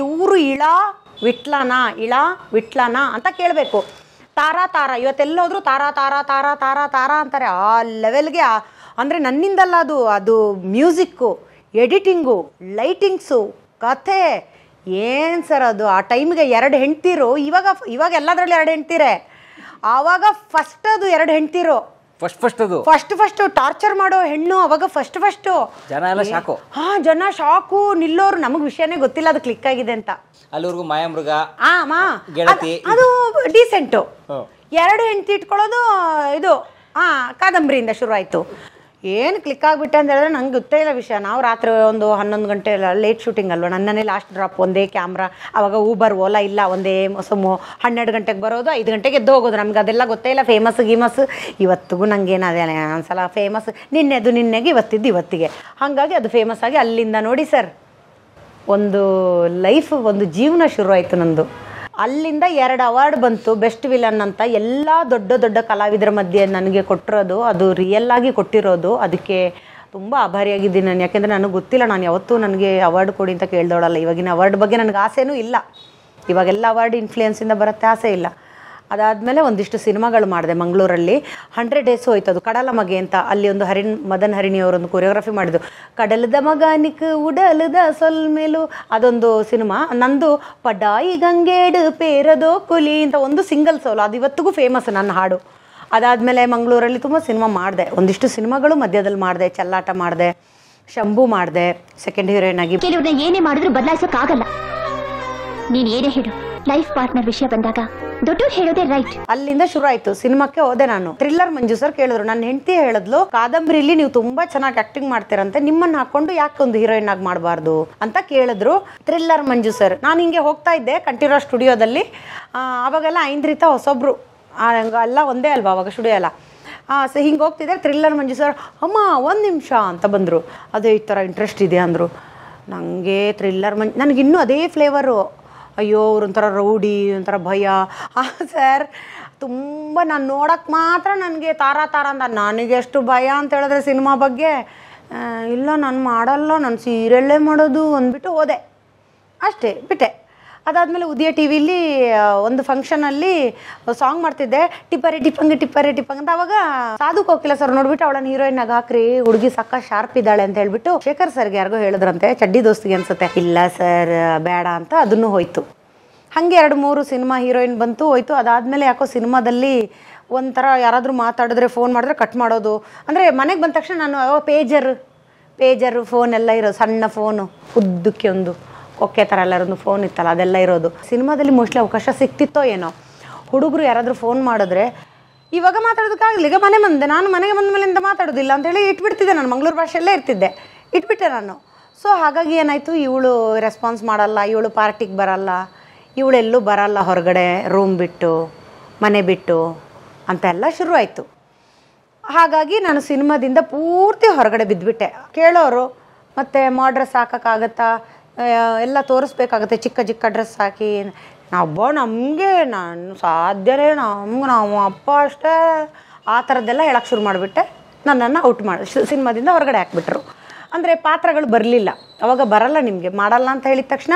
ಇವರು ವಿಟ್ಲನಾ ಅಂತ ಕೇಳಬೇಕು. ತಾರಾ ಇವತ್ತೆಲ್ಲೋದ್ರು ತಾರಾ ಅಂತಾರೆ. ಆ ಲೆವೆಲ್ಗೆ ಅಂದರೆ ನನ್ನಿಂದಲ್ಲ, ಅದು ಮ್ಯೂಸಿಕ್ಕು, ಎಡಿಟಿಂಗು, ಲೈಟಿಂಗ್ಸು, ಕಥೆ ಏನು ಸರ್ ಅದು. ಆ ಟೈಮಿಗೆ 2 ಹೆಂಡ್ತಿರು. ಇವಾಗ ಎಲ್ಲದರಲ್ಲಿ 2 ಹೆಂಡ್ತಿರೆ. ಆವಾಗ ಫಸ್ಟ್ ಅದು 2 ಹೆಂಡ್ತಿರು. ಫಸ್ಟ್ ಟಾರ್ಚರ್ ಮಾಡೋ ಹೆಣ್ಣು ಅವಾಗ ಫಸ್ಟ್ ಜನ ಎಲ್ಲ ಶಾಕು. ಜನ ಶಾಕು, ನಿಲ್ಲೋರು. ನಮಗೆ ವಿಷಯನೇ ಗೊತ್ತಿಲ್ಲ ಅದು ಕ್ಲಿಕ್ ಆಗಿದೆ ಅಂತ. ಅಲ್ಲಿವರೆಗೂ ಮಾಯಾಮೃಗ ಅದು ಡೀಸೆಂಟು. 2 ಹೆಂಡ್ತಿ ಇಟ್ಕೊಳ್ಳೋದು ಇದು ಕಾದಂಬರಿಯಿಂದ ಶುರು ಆಯಿತು. ಏನು ಕ್ಲಿಕ್ ಆಗಿಬಿಟ್ಟೆ ಅಂತ ಹೇಳಿದ್ರೆ ನಂಗೆ ಗೊತ್ತೇ ಇಲ್ಲ ವಿಷಯ. ನಾವು ರಾತ್ರಿ ಒಂದು 11 ಗಂಟೆ ಲೇಟ್ ಶೂಟಿಂಗ್ ಅಲ್ವ, ನನ್ನನ್ನೇ ಲಾಸ್ಟ್ ಡ್ರಾಪ್, ಒಂದೇ ಕ್ಯಾಮ್ರಾ. ಆವಾಗ ಊಬರ್ ಓಲಾ ಇಲ್ಲ, ಒಂದೇ 12 ಗಂಟೆಗೆ ಬರೋದು, 5 ಗಂಟೆಗೆ ಎದ್ದು ಹೋಗೋದು. ನಮ್ಗೆ ಅದೆಲ್ಲ ಗೊತ್ತೇ ಇಲ್ಲ. ಫೇಮಸ್ ಗೀಮಸ್ ಇವತ್ತಿಗೂ ನನಗೇನು ಅದೇ ಒಂದ್ಸಲ ಫೇಮಸ್ ನಿನ್ನೆಗೆ ಇವತ್ತಿದ್ದು ಇವತ್ತಿಗೆ, ಹಾಗಾಗಿ ಅದು ಫೇಮಸ್ ಆಗಿ ಅಲ್ಲಿಂದ ನೋಡಿ ಸರ್ ಒಂದು ಲೈಫ್, ಒಂದು ಜೀವನ ಶುರು ಆಯಿತು ನಂದು. ಅಲ್ಲಿಂದ 2 ಅವಾರ್ಡ್ ಬಂತು, ಬೆಸ್ಟ್ ವಿಲನ್ ಅಂತ. ಎಲ್ಲ ದೊಡ್ಡ ದೊಡ್ಡ ಕಲಾವಿದರ ಮಧ್ಯೆ ನನಗೆ ಕೊಟ್ಟಿರೋದು, ಅದು ರಿಯಲ್ ಆಗಿ ಕೊಟ್ಟಿರೋದು. ಅದಕ್ಕೆ ತುಂಬ ಆಭಾರಿಯಾಗಿದ್ದೀನಿ ನಾನು. ಯಾಕೆಂದರೆ ನನಗೆ ಗೊತ್ತಿಲ್ಲ, ನಾನು ಯಾವತ್ತೂ ನನಗೆ ಅವಾರ್ಡ್ ಕೊಡಿ ಅಂತ ಕೇಳ್ದೋಳಲ್ಲ. ಇವಾಗಿನ ಅವಾರ್ಡ್ ಬಗ್ಗೆ ನನಗೆ ಆಸೆನೂ ಇಲ್ಲ. ಇವಾಗೆಲ್ಲ ಅವಾರ್ಡ್ ಇನ್ಫ್ಲೂಯೆನ್ಸಿಂದ ಬರುತ್ತೆ, ಆಸೆ ಇಲ್ಲ. ಅದಾದಮೇಲೆ ಒಂದಿಷ್ಟು ಸಿನಿಮಾಗಳು ಮಾಡಿದೆ ಮಂಗಳೂರಲ್ಲಿ. 100 ಡೇಸ್ ಹೋಯ್ತು ಅದು. ಕಡಲ ಮಗೆ ಅಂತ, ಅಲ್ಲಿ ಒಂದು ಮದನ್ ಹರಿಣಿ ಅವರೊಂದು ಕೊರಿಯೋಗ್ರಫಿ ಮಾಡಿದ್ದು. ಕಡಲದ ಮಗಾನಿಕ್ ಉಡಲದ ಸೊಲ್ಮೇಲು ಅದೊಂದು ಸಿನಿಮಾ ನಂದು. ಪಡಾಯಿ ಗಂಗೇಡು ಪೇರದೋ ಕುಲಿ ಅಂತ ಒಂದು ಸಿಂಗಲ್ ಸೋಲು, ಅದು ಇವತ್ತಿಗೂ ಫೇಮಸ್ ನನ್ನ ಹಾಡು. ಅದಾದಮೇಲೆ ಮಂಗಳೂರಲ್ಲಿ ತುಂಬ ಸಿನಿಮಾ ಮಾಡಿದೆ, ಒಂದಿಷ್ಟು ಸಿನಿಮಾಗಳು ಮಧ್ಯದಲ್ಲಿ ಮಾಡಿದೆ. ಚೆಲ್ಲಾಟ ಮಾಡಿದೆ, ಶಂಭು ಮಾಡಿದೆ ಸೆಕೆಂಡ್ ಹೀರೋಯಿನ್ ಆಗಿ. ಕೆಲವ್ರನ್ನ ಏನೇ ಮಾಡಿದ್ರು ಬದಲಾಯಿಸೋಕ್ಕಾಗಲ್ಲ. ನೀನ್ ಏನೇ ಹೇಳು, ಲೈಫ್ ಪಾರ್ಟ್ನರ್ ವಿಷಯ ಬಂದಾಗ ದೊಡ್ಡವ್ರು ಹೇಳೋದೇ ರೈಟ್. ಅಲ್ಲಿಂದ ಶುರು ಆಯ್ತು. ಸಿನಿಮಾಕ್ಕೆ ಹೋದೆ ನಾನು. ಥ್ರಿಲ್ಲರ್ ಮಂಜು ಸರ್ ಕೇಳಿದ್ರು, ನನ್ನ ಹೆಂಡತಿ ಹೇಳಿದ್ಲು, ಕಾದಂಬರಿಲಿ ನೀವು ತುಂಬಾ ಚೆನ್ನಾಗಿ ಆಕ್ಟಿಂಗ್ ಮಾಡ್ತೀರಂತೆ, ನಿಮ್ಮನ್ನ ಹಾಕೊಂಡು ಯಾಕೆ ಒಂದು ಹೀರೋಯಿನ್ ಆಗಿ ಮಾಡಬಾರ್ದು ಅಂತ ಕೇಳಿದ್ರು ಥ್ರಿಲ್ಲರ್ ಮಂಜು ಸರ್. ನಾನು ಹಿಂಗೆ ಹೋಗ್ತಾ ಇದ್ದೆ ಕಂಠೀರವ ಸ್ಟುಡಿಯೋದಲ್ಲಿ. ಅವಾಗೆಲ್ಲ ಐಂದ್ರಿತಾ ಹೊಸೊಬ್ರು, ಎಲ್ಲ ಒಂದೇ ಅಲ್ವಾ ಅವಾಗ ಸ್ಟುಡಿಯೋ ಎಲ್ಲ. ಹಿಂಗೆ ಹೋಗ್ತಿದ್ದೆ, ಥ್ರಿಲ್ಲರ್ ಮಂಜು ಸರ್ ಅಮ್ಮ 1 ನಿಮಿಷ ಅಂತ ಬಂದರು. ಅದೇ ಈ ಥರ ಇಂಟ್ರೆಸ್ಟ್ ಇದೆ ಅಂದರು. ನನಗೆ ಥ್ರಿಲ್ಲರ್ ನನಗಿನ್ನೂ ಅದೇ ಫ್ಲೇವರು. ಅಯ್ಯೋ ಅವ್ರೊಂಥರ ರೌಡಿ, ಒಂಥರ ಭಯ. ಸರ್ ತುಂಬ ನಾನು ನೋಡೋಕ್ಕೆ ಮಾತ್ರ ನನಗೆ ತಾರ ಅಂತ. ನನಗೆ ಎಷ್ಟು ಭಯ ಅಂತ ಹೇಳಿದ್ರೆ ಸಿನಿಮಾ ಬಗ್ಗೆ, ಇಲ್ಲ ನಾನು ಮಾಡಲ್ಲ, ನಾನು ಸೀರಿಯಲ್ಲೇ ಮಾಡೋದು ಅಂದ್ಬಿಟ್ಟು ಹೋದೆ ಅಷ್ಟೇ, ಬಿಟ್ಟೆ. ಅದಾದಮೇಲೆ ಉದಯ ಟಿ ವಿಲಿ ಒಂದು ಫಂಕ್ಷನಲ್ಲಿ ಸಾಂಗ್ ಮಾಡ್ತಿದ್ದೆ, ಟಿಪ್ಪರೆ ಟಿಪ್ಪಂಗ್ ಅಂತ. ಅವಾಗ ಸಾಧು ಕೋಕಿಲ ಸರ್ ನೋಡ್ಬಿಟ್ಟು ಅವಳನ್ನ ಹೀರೋಯಿನ್ ಆಗಿ ಹಾಕ್ರಿ, ಹುಡುಗಿ ಸಕ್ಕ ಶಾರ್ಪ್ ಇದ್ದಾಳೆ ಅಂತ ಹೇಳ್ಬಿಟ್ಟು ಶೇಖರ್ ಸರ್ಗೆ ಯಾರಿಗೋ ಹೇಳಿದ್ರಂತೆ, ಚಡ್ಡಿ ದೋಸ್ತಿಗೆ ಅನ್ಸುತ್ತೆ. ಇಲ್ಲ ಸರ್ ಬೇಡ ಅಂತ ಅದನ್ನು ಹೋಯ್ತು. ಹಾಗೆ 2-3 ಸಿನಿಮಾ ಹೀರೋಯಿನ್ ಬಂತು, ಹೋಯ್ತು. ಅದಾದಮೇಲೆ ಯಾಕೋ ಸಿನಿಮಾದಲ್ಲಿ ಒಂಥರ ಯಾರಾದರೂ ಮಾತಾಡಿದ್ರೆ ಫೋನ್ ಮಾಡಿದ್ರೆ ಕಟ್ ಮಾಡೋದು. ಅಂದರೆ ಮನೆಗೆ ಬಂದ ತಕ್ಷಣ ನಾನು ಪೇಜರು ಫೋನ್ ಎಲ್ಲ ಇರೋದು, ಸಣ್ಣ ಫೋನು ಉದ್ದಕ್ಕೆ ಒಂದು ಕೊಕ್ಕೆ ಥರ ಎಲ್ಲರೊಂದು ಫೋನ್ ಇತ್ತಲ್ಲ, ಅದೆಲ್ಲ ಇರೋದು. ಸಿನಿಮಾದಲ್ಲಿ ಮೋಸ್ಟ್ಲಿ ಅವಕಾಶ ಸಿಕ್ತಿತ್ತೋ ಏನೋ. ಹುಡುಗರು ಯಾರಾದರೂ ಫೋನ್ ಮಾಡಿದ್ರೆ ಇವಾಗ ಮಾತಾಡೋದಕ್ಕಾಗಲಿ, ಈಗ ನಾನು ಮನೆಗೆ ಬಂದ ಮೇಲಿಂದ ಮಾತಾಡೋದಿಲ್ಲ ಅಂತೇಳಿ ಇಟ್ಬಿಡ್ತಿದ್ದೆ. ನಾನು ಮಂಗಳೂರು ಭಾಷೆಯಲ್ಲೇ ಇರ್ತಿದ್ದೆ, ಇಟ್ಬಿಟ್ಟೆ ನಾನು. ಸೊ ಹಾಗಾಗಿ ಏನಾಯಿತು, ಇವಳು ರೆಸ್ಪಾನ್ಸ್ ಮಾಡಲ್ಲ, ಇವಳು ಪಾರ್ಟಿಗೆ ಬರಲ್ಲ, ಇವಳೆಲ್ಲೂ ಬರಲ್ಲ ಹೊರಗಡೆ, ರೂಮ್ ಬಿಟ್ಟು ಮನೆ ಬಿಟ್ಟು ಅಂತೆಲ್ಲ ಶುರುವಾಯಿತು. ಹಾಗಾಗಿ ನಾನು ಸಿನಿಮಾದಿಂದ ಪೂರ್ತಿ ಹೊರಗಡೆ ಬಿದ್ದುಬಿಟ್ಟೆ. ಕೇಳೋರು ಮತ್ತು ಡ್ರೆಸ್ ಹಾಕೋಕ್ಕಾಗತ್ತಾ, ಎಲ್ಲ ತೋರಿಸ್ಬೇಕಾಗತ್ತೆ, ಚಿಕ್ಕ ಡ್ರೆಸ್ ಹಾಕಿ. ನಮಗೆ ನಾನು ಸಾಧ್ಯನೇ, ನಾವು ಅಪ್ಪ ಅಷ್ಟೇ ಆ ಥರದ್ದೆಲ್ಲ ಹೇಳೋಕ್ಕೆ ಶುರು ಮಾಡಿಬಿಟ್ಟೆ. ನನ್ನನ್ನು ಔಟ್ ಸಿನಿಮಾದಿಂದ ಹೊರಗಡೆ ಹಾಕ್ಬಿಟ್ರು. ಅಂದರೆ ಪಾತ್ರಗಳು ಬರಲಿಲ್ಲ ಅವಾಗ. ಬರಲ್ಲ ನಿಮಗೆ, ಮಾಡಲ್ಲ ಅಂತ ಹೇಳಿದ ತಕ್ಷಣ,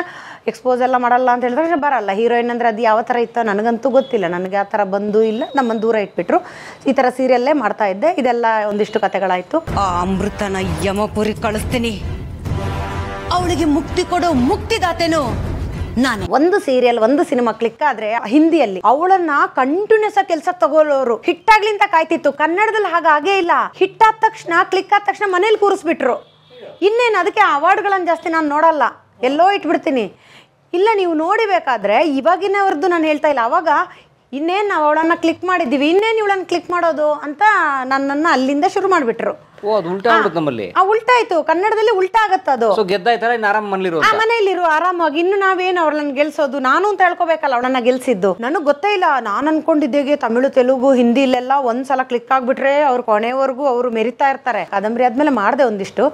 ಎಕ್ಸ್ಪೋಸ್ ಎಲ್ಲ ಮಾಡಲ್ಲ ಅಂತ ಹೇಳಿದ ತಕ್ಷಣ ಬರಲ್ಲ. ಹೀರೋಯಿನ್ ಅಂದರೆ ಅದು ಯಾವ ಥರ ಇತ್ತೋ ನನಗಂತೂ ಗೊತ್ತಿಲ್ಲ, ನನಗೆ ಆ ಥರ ಬಂದೂ ಇಲ್ಲ. ನಮ್ಮನ್ನು ದೂರ ಇಟ್ಬಿಟ್ರು. ಈ ಥರ ಸೀರಿಯಲ್ಲೇ ಮಾಡ್ತಾ ಇದ್ದೆ. ಇದೆಲ್ಲ ಒಂದಿಷ್ಟು ಕತೆಗಳಾಯಿತು. ಆ ಅಮೃತನ ಯಮಪುರಿ ಕಳಿಸ್ತೀನಿ, ಅವಳಿಗೆ ಮುಕ್ತಿ ಕೊಡೋ ಮುಕ್ತಿದಾತೇನು ನಾನು. ಒಂದು ಸೀರಿಯಲ್, ಒಂದು ಸಿನಿಮಾ ಕ್ಲಿಕ್ ಆದ್ರೆ ಹಿಂದಿಯಲ್ಲಿ ಅವಳನ್ನ ಕಂಟಿನ್ಯೂಸ್ ಆಗಿ ಕೆಲಸ ತಗೊಳ್ಳೋರು. ಹಿಟ್ಟಾಗ್ಲಿ ಅಂತ ಕಾಯ್ತಿತ್ತು. ಕನ್ನಡದಲ್ಲಿ ಹಾಗಾಗೇ ಇಲ್ಲ. ಹಿಟ್ ಆದ ತಕ್ಷಣ, ಕ್ಲಿಕ್ ಆದ ತಕ್ಷಣ ಮನೇಲಿ ಕೂರಿಸ್ಬಿಟ್ರು. ಇನ್ನೇನು, ಅದಕ್ಕೆ ಅವಾರ್ಡ್ಗಳನ್ನು ಜಾಸ್ತಿ ನಾನು ನೋಡಲ್ಲ, ಎಲ್ಲೋ ಇಟ್ಬಿಡ್ತೀನಿ. ಇಲ್ಲ ನೀವು ನೋಡಿಬೇಕಾದ್ರೆ ಇವಾಗಿನವ್ರದ್ದು ನಾನು ಹೇಳ್ತಾ ಇಲ್ಲ. ಅವಾಗ ಇನ್ನೇನು ನಾವು ಅವಳನ್ನು ಕ್ಲಿಕ್ ಮಾಡಿದ್ದೀವಿ, ಇನ್ನೇನು ಇವಳನ್ನು ಕ್ಲಿಕ್ ಮಾಡೋದು ಅಂತ ನನ್ನನ್ನು ಅಲ್ಲಿಂದ ಶುರು ಮಾಡಿಬಿಟ್ರು. ಉಲ್ಟಾ ಆಯ್ತು, ಕನ್ನಡದಲ್ಲಿ ಉಲ್ಟಾ ಆಗತ್ತೆ ಅದು. ಮನೆಯಲ್ಲಿರು ಆರಾಮಾಗಿ. ಇನ್ನು ನಾವೇನು ಅವ್ರನ್ನ ಗೆಲ್ಸೋದು, ನಾನು ಅಂತ ಹೇಳ್ಕೋಬೇಕಲ್ಲ ಅವಳನ್ನ ಗೆಲ್ಸಿದ್ದು. ನನಗೆ ಗೊತ್ತೇ ಇಲ್ಲ. ನಾನು ಅನ್ಕೊಂಡಿದ್ದೇಗೆ ತಮಿಳು, ತೆಲುಗು, ಹಿಂದಿ ಇಲ್ಲೆಲ್ಲ ಒಂದ್ಸಲ ಕ್ಲಿಕ್ ಆಗ್ಬಿಟ್ರೆ ಅವ್ರು ಕೊನೆವರೆಗೂ ಅವರು ಮೆರಿತಾ ಇರ್ತಾರೆ. ಕಾದಂಬರಿ ಆದ್ಮೇಲೆ ಮಾಡಿದೆ ಒಂದಿಷ್ಟು,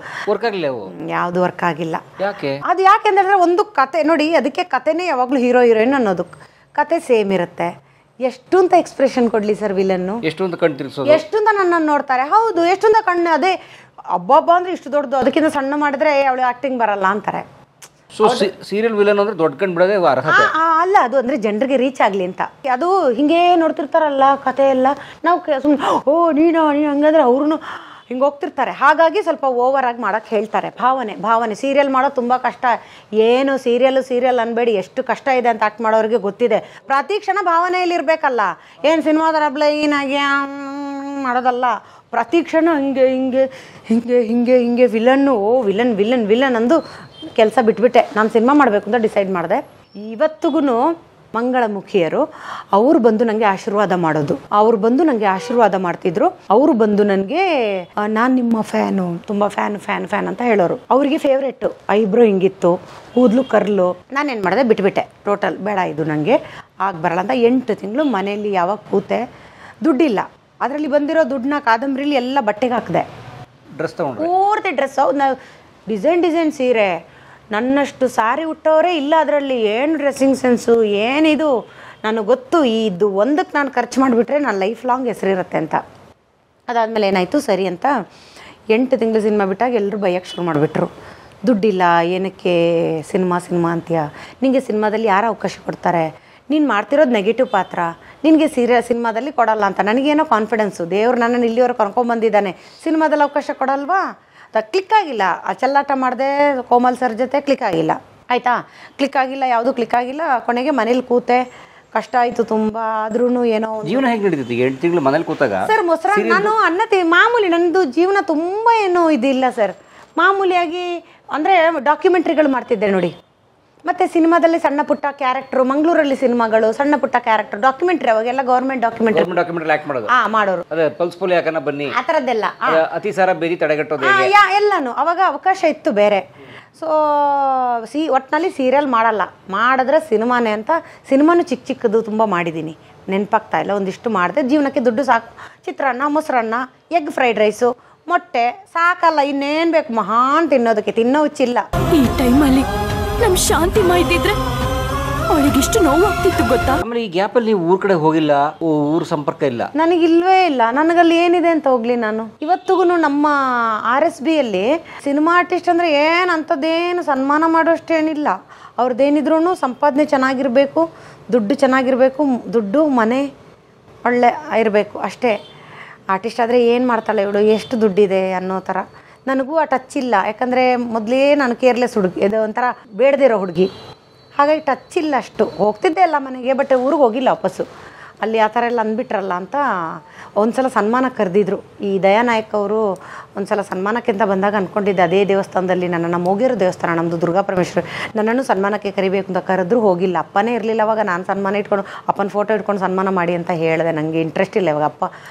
ಯಾವ್ದು ವರ್ಕ್ ಆಗಿಲ್ಲ. ಅದು ಯಾಕೆಂದ್ರೆ ಒಂದು ಕತೆ ನೋಡಿ, ಅದಕ್ಕೆ ಕತೆನೇ ಯಾವಾಗ್ಲೂ ಹೀರೋ ಹೀರೋಯಿನ್ ಅನ್ನೋದು. ಕತೆ ಸೇಮ್ ಇರುತ್ತೆ. ಎಷ್ಟು ಅಂತ ಎಕ್ಸ್ಪ್ರೆಷನ್ ಕೊಡ್ಲಿ ಸರ್ ವಿಲನ್ನು, ಎಷ್ಟು ಅಂತ ನನ್ನನ್ನು ನೋಡ್ತಾರೆ. ಹೌದು, ಎಷ್ಟು ಅಂತ ಕಣ್ಣು, ಅದೇ ಹಬ್ಬ ಅಂದ್ರೆ ಇಷ್ಟು ದೊಡ್ಡದು, ಅದಕ್ಕಿಂತ ಸಣ್ಣ ಮಾಡಿದ್ರೆ ಅವಳು ಆಕ್ಟಿಂಗ್ ಬರಲ್ಲ ಅಂತಾರೆ. ಸೀರಿಯಲ್ ವಿಲನ್ ಅಂದ್ರೆ ದೊಡ್ಡ ಕಣ್ಣು ಬಿಡೋದೇ ಅರ್ಹತೆ ಅಲ್ಲ, ಅದು ಅಂದ್ರೆ ಜನರಿಗೆ ರೀಚ್ ಆಗ್ಲಿ ಅಂತ. ಅದು ಹಿಂಗೆ ನೋಡ್ತಿರ್ತಾರಲ್ಲ ಕತೆ ಎಲ್ಲ, ನಾವು ಓ ನೀನು ಹಂಗಂದ್ರೆ ಅವ್ರು ಹಿಂಗೆ ಹೋಗ್ತಿರ್ತಾರೆ. ಹಾಗಾಗಿ ಸ್ವಲ್ಪ ಓವರ್ ಆಗಿ ಮಾಡೋಕ್ಕೆ ಹೇಳ್ತಾರೆ. ಭಾವನೆ ಸೀರಿಯಲ್ ಮಾಡೋದು ತುಂಬ ಕಷ್ಟ. ಏನು ಸೀರಿಯಲ್ ಅನ್ಬೇಡಿ, ಎಷ್ಟು ಕಷ್ಟ ಇದೆ ಅಂತ ಆಕ್ಟ್ ಮಾಡೋರಿಗೆ ಗೊತ್ತಿದೆ. ಪ್ರತಿ ಕ್ಷಣ ಭಾವನೆಯಲ್ಲಿ ಇರಬೇಕಲ್ಲ. ಏನು ಸಿನಿಮಾದ ಲೈನಾಗಿ ಮಾಡೋದಲ್ಲ. ಪ್ರತಿ ಕ್ಷಣ ಹಿಂಗೆ ವಿಲನ್ನು, ವಿಲನ್ ಅಂದು ಕೆಲಸ ಬಿಟ್ಬಿಟ್ಟೆ. ನಾನು ಸಿನಿಮಾ ಮಾಡಬೇಕು ಅಂತ ಡಿಸೈಡ್ ಮಾಡಿದೆ. ಇವತ್ತಿಗೂ ಮಂಗಳಮುಖಿಯರು. ಅವ್ರು ಬಂದು ನನಗೆ ಆಶೀರ್ವಾದ ಮಾಡೋದು, ಅವ್ರು ಬಂದು ನನಗೆ ಆಶೀರ್ವಾದ ಮಾಡ್ತಿದ್ರು. ಅವರು ಬಂದು ನನಗೆ ನಾನು ನಿಮ್ಮ ಫ್ಯಾನು, ತುಂಬ ಫ್ಯಾನ್ ಅಂತ ಹೇಳೋರು. ಅವ್ರಿಗೆ ಫೇವ್ರೇಟು. ಐಬ್ರೋ ಹಿಂಗಿತ್ತು, ಕೂದಲು ಕರ್ಲು. ನಾನೇನು ಮಾಡಿದೆ, ಬಿಟ್ಬಿಟ್ಟೆ ಟೋಟಲ್. ಬೇಡ ಇದು ನನಗೆ ಆಗ ಬರಲ್ಲ ಅಂತ 8 ತಿಂಗಳು ಮನೆಯಲ್ಲಿ ಯಾವಾಗ ಕೂತೆ. ದುಡ್ಡಿಲ್ಲ, ಅದರಲ್ಲಿ ಬಂದಿರೋ ದುಡ್ಡನ್ನ ಕಾದಂಬರಿಲಿ ಎಲ್ಲ ಬಟ್ಟೆಗೆ ಹಾಕಿದೆ. ಡ್ರೆಸ್ ತಗೊಂಡು ಪೂರ್ತಿ ಡ್ರೆಸ್, ನಾವು ಡಿಸೈನ್ ಸೀರೆ. ನನ್ನಷ್ಟು ಸಾರಿ ಉಟ್ಟವರೇ ಇಲ್ಲ ಅದರಲ್ಲಿ. ಏನು ಡ್ರೆಸ್ಸಿಂಗ್ ಸೆನ್ಸು, ಏನಿದು ನನಗೆ ಗೊತ್ತು. ಇದು ಒಂದಕ್ಕೆ ನಾನು ಖರ್ಚು ಮಾಡಿಬಿಟ್ರೆ ನನ್ನ ಲೈಫ್ ಲಾಂಗ್ ಹೆಸರಿರುತ್ತೆ ಅಂತ. ಅದಾದಮೇಲೆ ಏನಾಯಿತು, ಸರಿ ಅಂತ 8 ತಿಂಗಳು ಸಿನಿಮಾ ಬಿಟ್ಟಾಗ ಎಲ್ಲರೂ ಬೈಯಕ್ಕೆ ಶುರು ಮಾಡಿಬಿಟ್ರು. ದುಡ್ಡಿಲ್ಲ, ಏನಕ್ಕೆ ಸಿನಿಮಾ ಅಂತೀಯ, ನಿನಗೆ ಸಿನಿಮಾದಲ್ಲಿ ಯಾರು ಅವಕಾಶ ಕೊಡ್ತಾರೆ, ನೀನು ಮಾಡ್ತಿರೋದು ನೆಗೆಟಿವ್ ಪಾತ್ರ, ನಿನಗೆ ಸಿನಿಮಾದಲ್ಲಿ ಕೊಡಲ್ಲ ಅಂತ. ನನಗೇನೋ ಕಾನ್ಫಿಡೆನ್ಸು, ದೇವ್ರು ನನ್ನನ್ನು ಇಲ್ಲಿವರೆಗೆ ಕರ್ಕೊಂಬಂದಿದ್ದಾನೆ, ಸಿನಿಮಾದಲ್ಲಿ ಅವಕಾಶ ಕೊಡಲ್ವಾ. ಕ್ಲಿಕ್ ಆಗಿಲ್ಲ. ಆ ಚೆಲ್ಲಾಟ ಮಾಡಿದೆ ಕೋಮಲ್ ಸರ್ ಜೊತೆ, ಕ್ಲಿಕ್ ಆಗಿಲ್ಲ. ಆಯಿತಾ, ಕ್ಲಿಕ್ ಆಗಿಲ್ಲ, ಯಾವುದು ಕ್ಲಿಕ್ ಆಗಿಲ್ಲ. ಕೊನೆಗೆ ಮನೇಲಿ ಕೂತೆ, ಕಷ್ಟ ಆಯಿತು ತುಂಬ. ಆದ್ರೂ ಏನೋ ಜೀವನ ಹೇಗೆ ನಡೀತಿತ್ತು 8 ತಿಂಗಳು ಮನೇಲಿ ಕೂತಾಗ? ಸರ್ ಮೊಸರು ನಾನು ಮಾಮೂಲಿ, ನನ್ನದು ಜೀವನ ತುಂಬ ಏನೂ ಇದಿಲ್ಲ ಸರ್. ಮಾಮೂಲಿಯಾಗಿ ಅಂದರೆ ಡಾಕ್ಯುಮೆಂಟ್ರಿಗಳು ಮಾಡ್ತಿದ್ದೆ ನೋಡಿ. ಮತ್ತು ಸಿನಿಮಾದಲ್ಲಿ ಸಣ್ಣ ಪುಟ್ಟ ಕ್ಯಾರೆಕ್ಟ್ರು, ಮಂಗಳೂರಲ್ಲಿ ಸಿನಿಮಾಗಳು ಸಣ್ಣ ಪುಟ್ಟ ಕ್ಯಾರೆಕ್ಟರ್, ಡಾಕ್ಯುಮೆಂಟ್ರಿ. ಅವಾಗೆಲ್ಲ ಗೌರ್ಮೆಂಟ್ ಡಾಕ್ಯುಮೆಂಟ್ರಿ ಆಕ್ಟ್ ಮಾಡೋದು. ಮಾಡೋರು. ಅದೇ ಪಲ್ಸ್ ಪೋಲಿ ಯಾಕನ ಬನ್ನಿ, ಆ ಥರದ್ದೆಲ್ಲ ಅತಿಸಾರ ಬೇದಿ ತಡೆಗಟ್ಟೋದು ಎಲ್ಲನೂ ಅವಾಗ ಅವಕಾಶ ಇತ್ತು ಬೇರೆ. ಸೊ ಒಟ್ಟಿನಲ್ಲಿ ಸೀರಿಯಲ್ ಮಾಡಲ್ಲ, ಮಾಡಿದ್ರೆ ಸಿನಿಮಾನೇ ಅಂತ. ಸಿನಿಮಾನು ಚಿಕ್ಕದು ತುಂಬ ಮಾಡಿದ್ದೀನಿ, ನೆನಪಾಗ್ತಾ ಇಲ್ಲ. ಒಂದಿಷ್ಟು ಮಾಡಿದೆ, ಜೀವನಕ್ಕೆ ದುಡ್ಡು ಸಾಕು. ಚಿತ್ರಾನ್ನ, ಮೊಸರನ್ನ, ಎಗ್ ಫ್ರೈಡ್ ರೈಸು, ಮೊಟ್ಟೆ ಸಾಕಲ್ಲ, ಇನ್ನೇನು ಬೇಕು ಮಹಾನ್ ತಿನ್ನೋದಕ್ಕೆ. ತಿನ್ನೋ ಹುಚ್ಚಿಲ್ಲ. ಈ ಟೈಮಲ್ಲಿ ನಮ್ಮ ಶಾಂತಿಮ್ಮ ಇದ್ದಿದ್ರೆ ಅವಳಿಗೆಷ್ಟು ನೋವಾಗ್ತಿತ್ತು ಗೊತ್ತಾ? ಆಮೇಲೆ ಈ ಗ್ಯಾಪಲ್ಲಿ ನೀವು ಊರ್ ಕಡೆ ಹೋಗಿಲ್ಲ, ಊರ್ ಸಂಪರ್ಕ ಇಲ್ಲ? ನನಗಿಲ್ವೇ ಇಲ್ಲ. ನನಗಲ್ಲಿ ಏನಿದೆ ಅಂತ ಹೋಗ್ಲಿ ನಾನು. ಇವತ್ತಿಗೂ ನಮ್ಮ RSBಯಲ್ಲಿ ಸಿನಿಮಾ ಆರ್ಟಿಸ್ಟ್ ಅಂದರೆ ಏನು ಅಂಥದ್ದೇನು ಸನ್ಮಾನ ಮಾಡೋಷ್ಟೇನಿಲ್ಲ. ಅವ್ರದ್ದೇನಿದ್ರೂ ಸಂಪಾದನೆ ಚೆನ್ನಾಗಿರಬೇಕು, ದುಡ್ಡು ಚೆನ್ನಾಗಿರಬೇಕು, ದುಡ್ಡು ಮನೆ ಒಳ್ಳೆ ಇರಬೇಕು ಅಷ್ಟೇ. ಆರ್ಟಿಸ್ಟ್ ಆದರೆ ಏನು ಮಾಡ್ತಾಳೆ ಇವಳು, ಎಷ್ಟು ದುಡ್ಡಿದೆ ಅನ್ನೋ ಥರ. ನನಗೂ ಆ ಟಚ್ ಇಲ್ಲ. ಯಾಕಂದರೆ ಮೊದಲೇ ನಾನು ಕೇರ್ಲೆಸ್ ಹುಡುಗಿ, ಇದು ಒಂಥರ ಬೇಡದಿರೋ ಹುಡುಗಿ. ಹಾಗಾಗಿ ಟಚ್ ಇಲ್ಲ ಅಷ್ಟು. ಹೋಗ್ತಿದ್ದೆ ಎಲ್ಲ ಮನೆಗೆ, ಬಟ್ ಊರಿಗೆ ಹೋಗಿಲ್ಲ ವಾಪಸ್ಸು. ಅಲ್ಲಿ ಆ ಥರ ಎಲ್ಲ ಅಂದ್ಬಿಟ್ರಲ್ಲ ಅಂತ ಒಂದು ಸಲ ಸನ್ಮಾನಕ್ಕೆ ಕರೆದಿದ್ರು. ಈ ದಯಾನಾಯಕ್ ಅವರು ಒಂದು ಸಲ ಸನ್ಮಾನಕ್ಕಿಂತ ಬಂದಾಗ ಅಂದ್ಕೊಂಡಿದ್ದೆ ಅದೇ ದೇವಸ್ಥಾನದಲ್ಲಿ ನನ್ನನ್ನು ಮೋಗಿರೋ ದೇವಸ್ಥಾನ ನಮ್ಮದು ದುರ್ಗಾ ಪರಮೇಶ್ವರಿ, ನನ್ನನ್ನು ಸನ್ಮಾನಕ್ಕೆ ಕರಿಬೇಕು ಅಂತ ಕರೆದ್ರು. ಹೋಗಿಲ್ಲ. ಅಪ್ಪನೇ ಇರಲಿಲ್ಲ ಅವಾಗ. ನಾನು ಸನ್ಮಾನ ಇಟ್ಕೊಂಡು ಅಪ್ಪನ ಫೋಟೋ ಇಟ್ಕೊಂಡು ಸನ್ಮಾನ ಮಾಡಿ ಅಂತ ಹೇಳಿದೆ. ನನಗೆ ಇಂಟ್ರೆಸ್ಟ್ ಇಲ್ಲ ಇವಾಗ.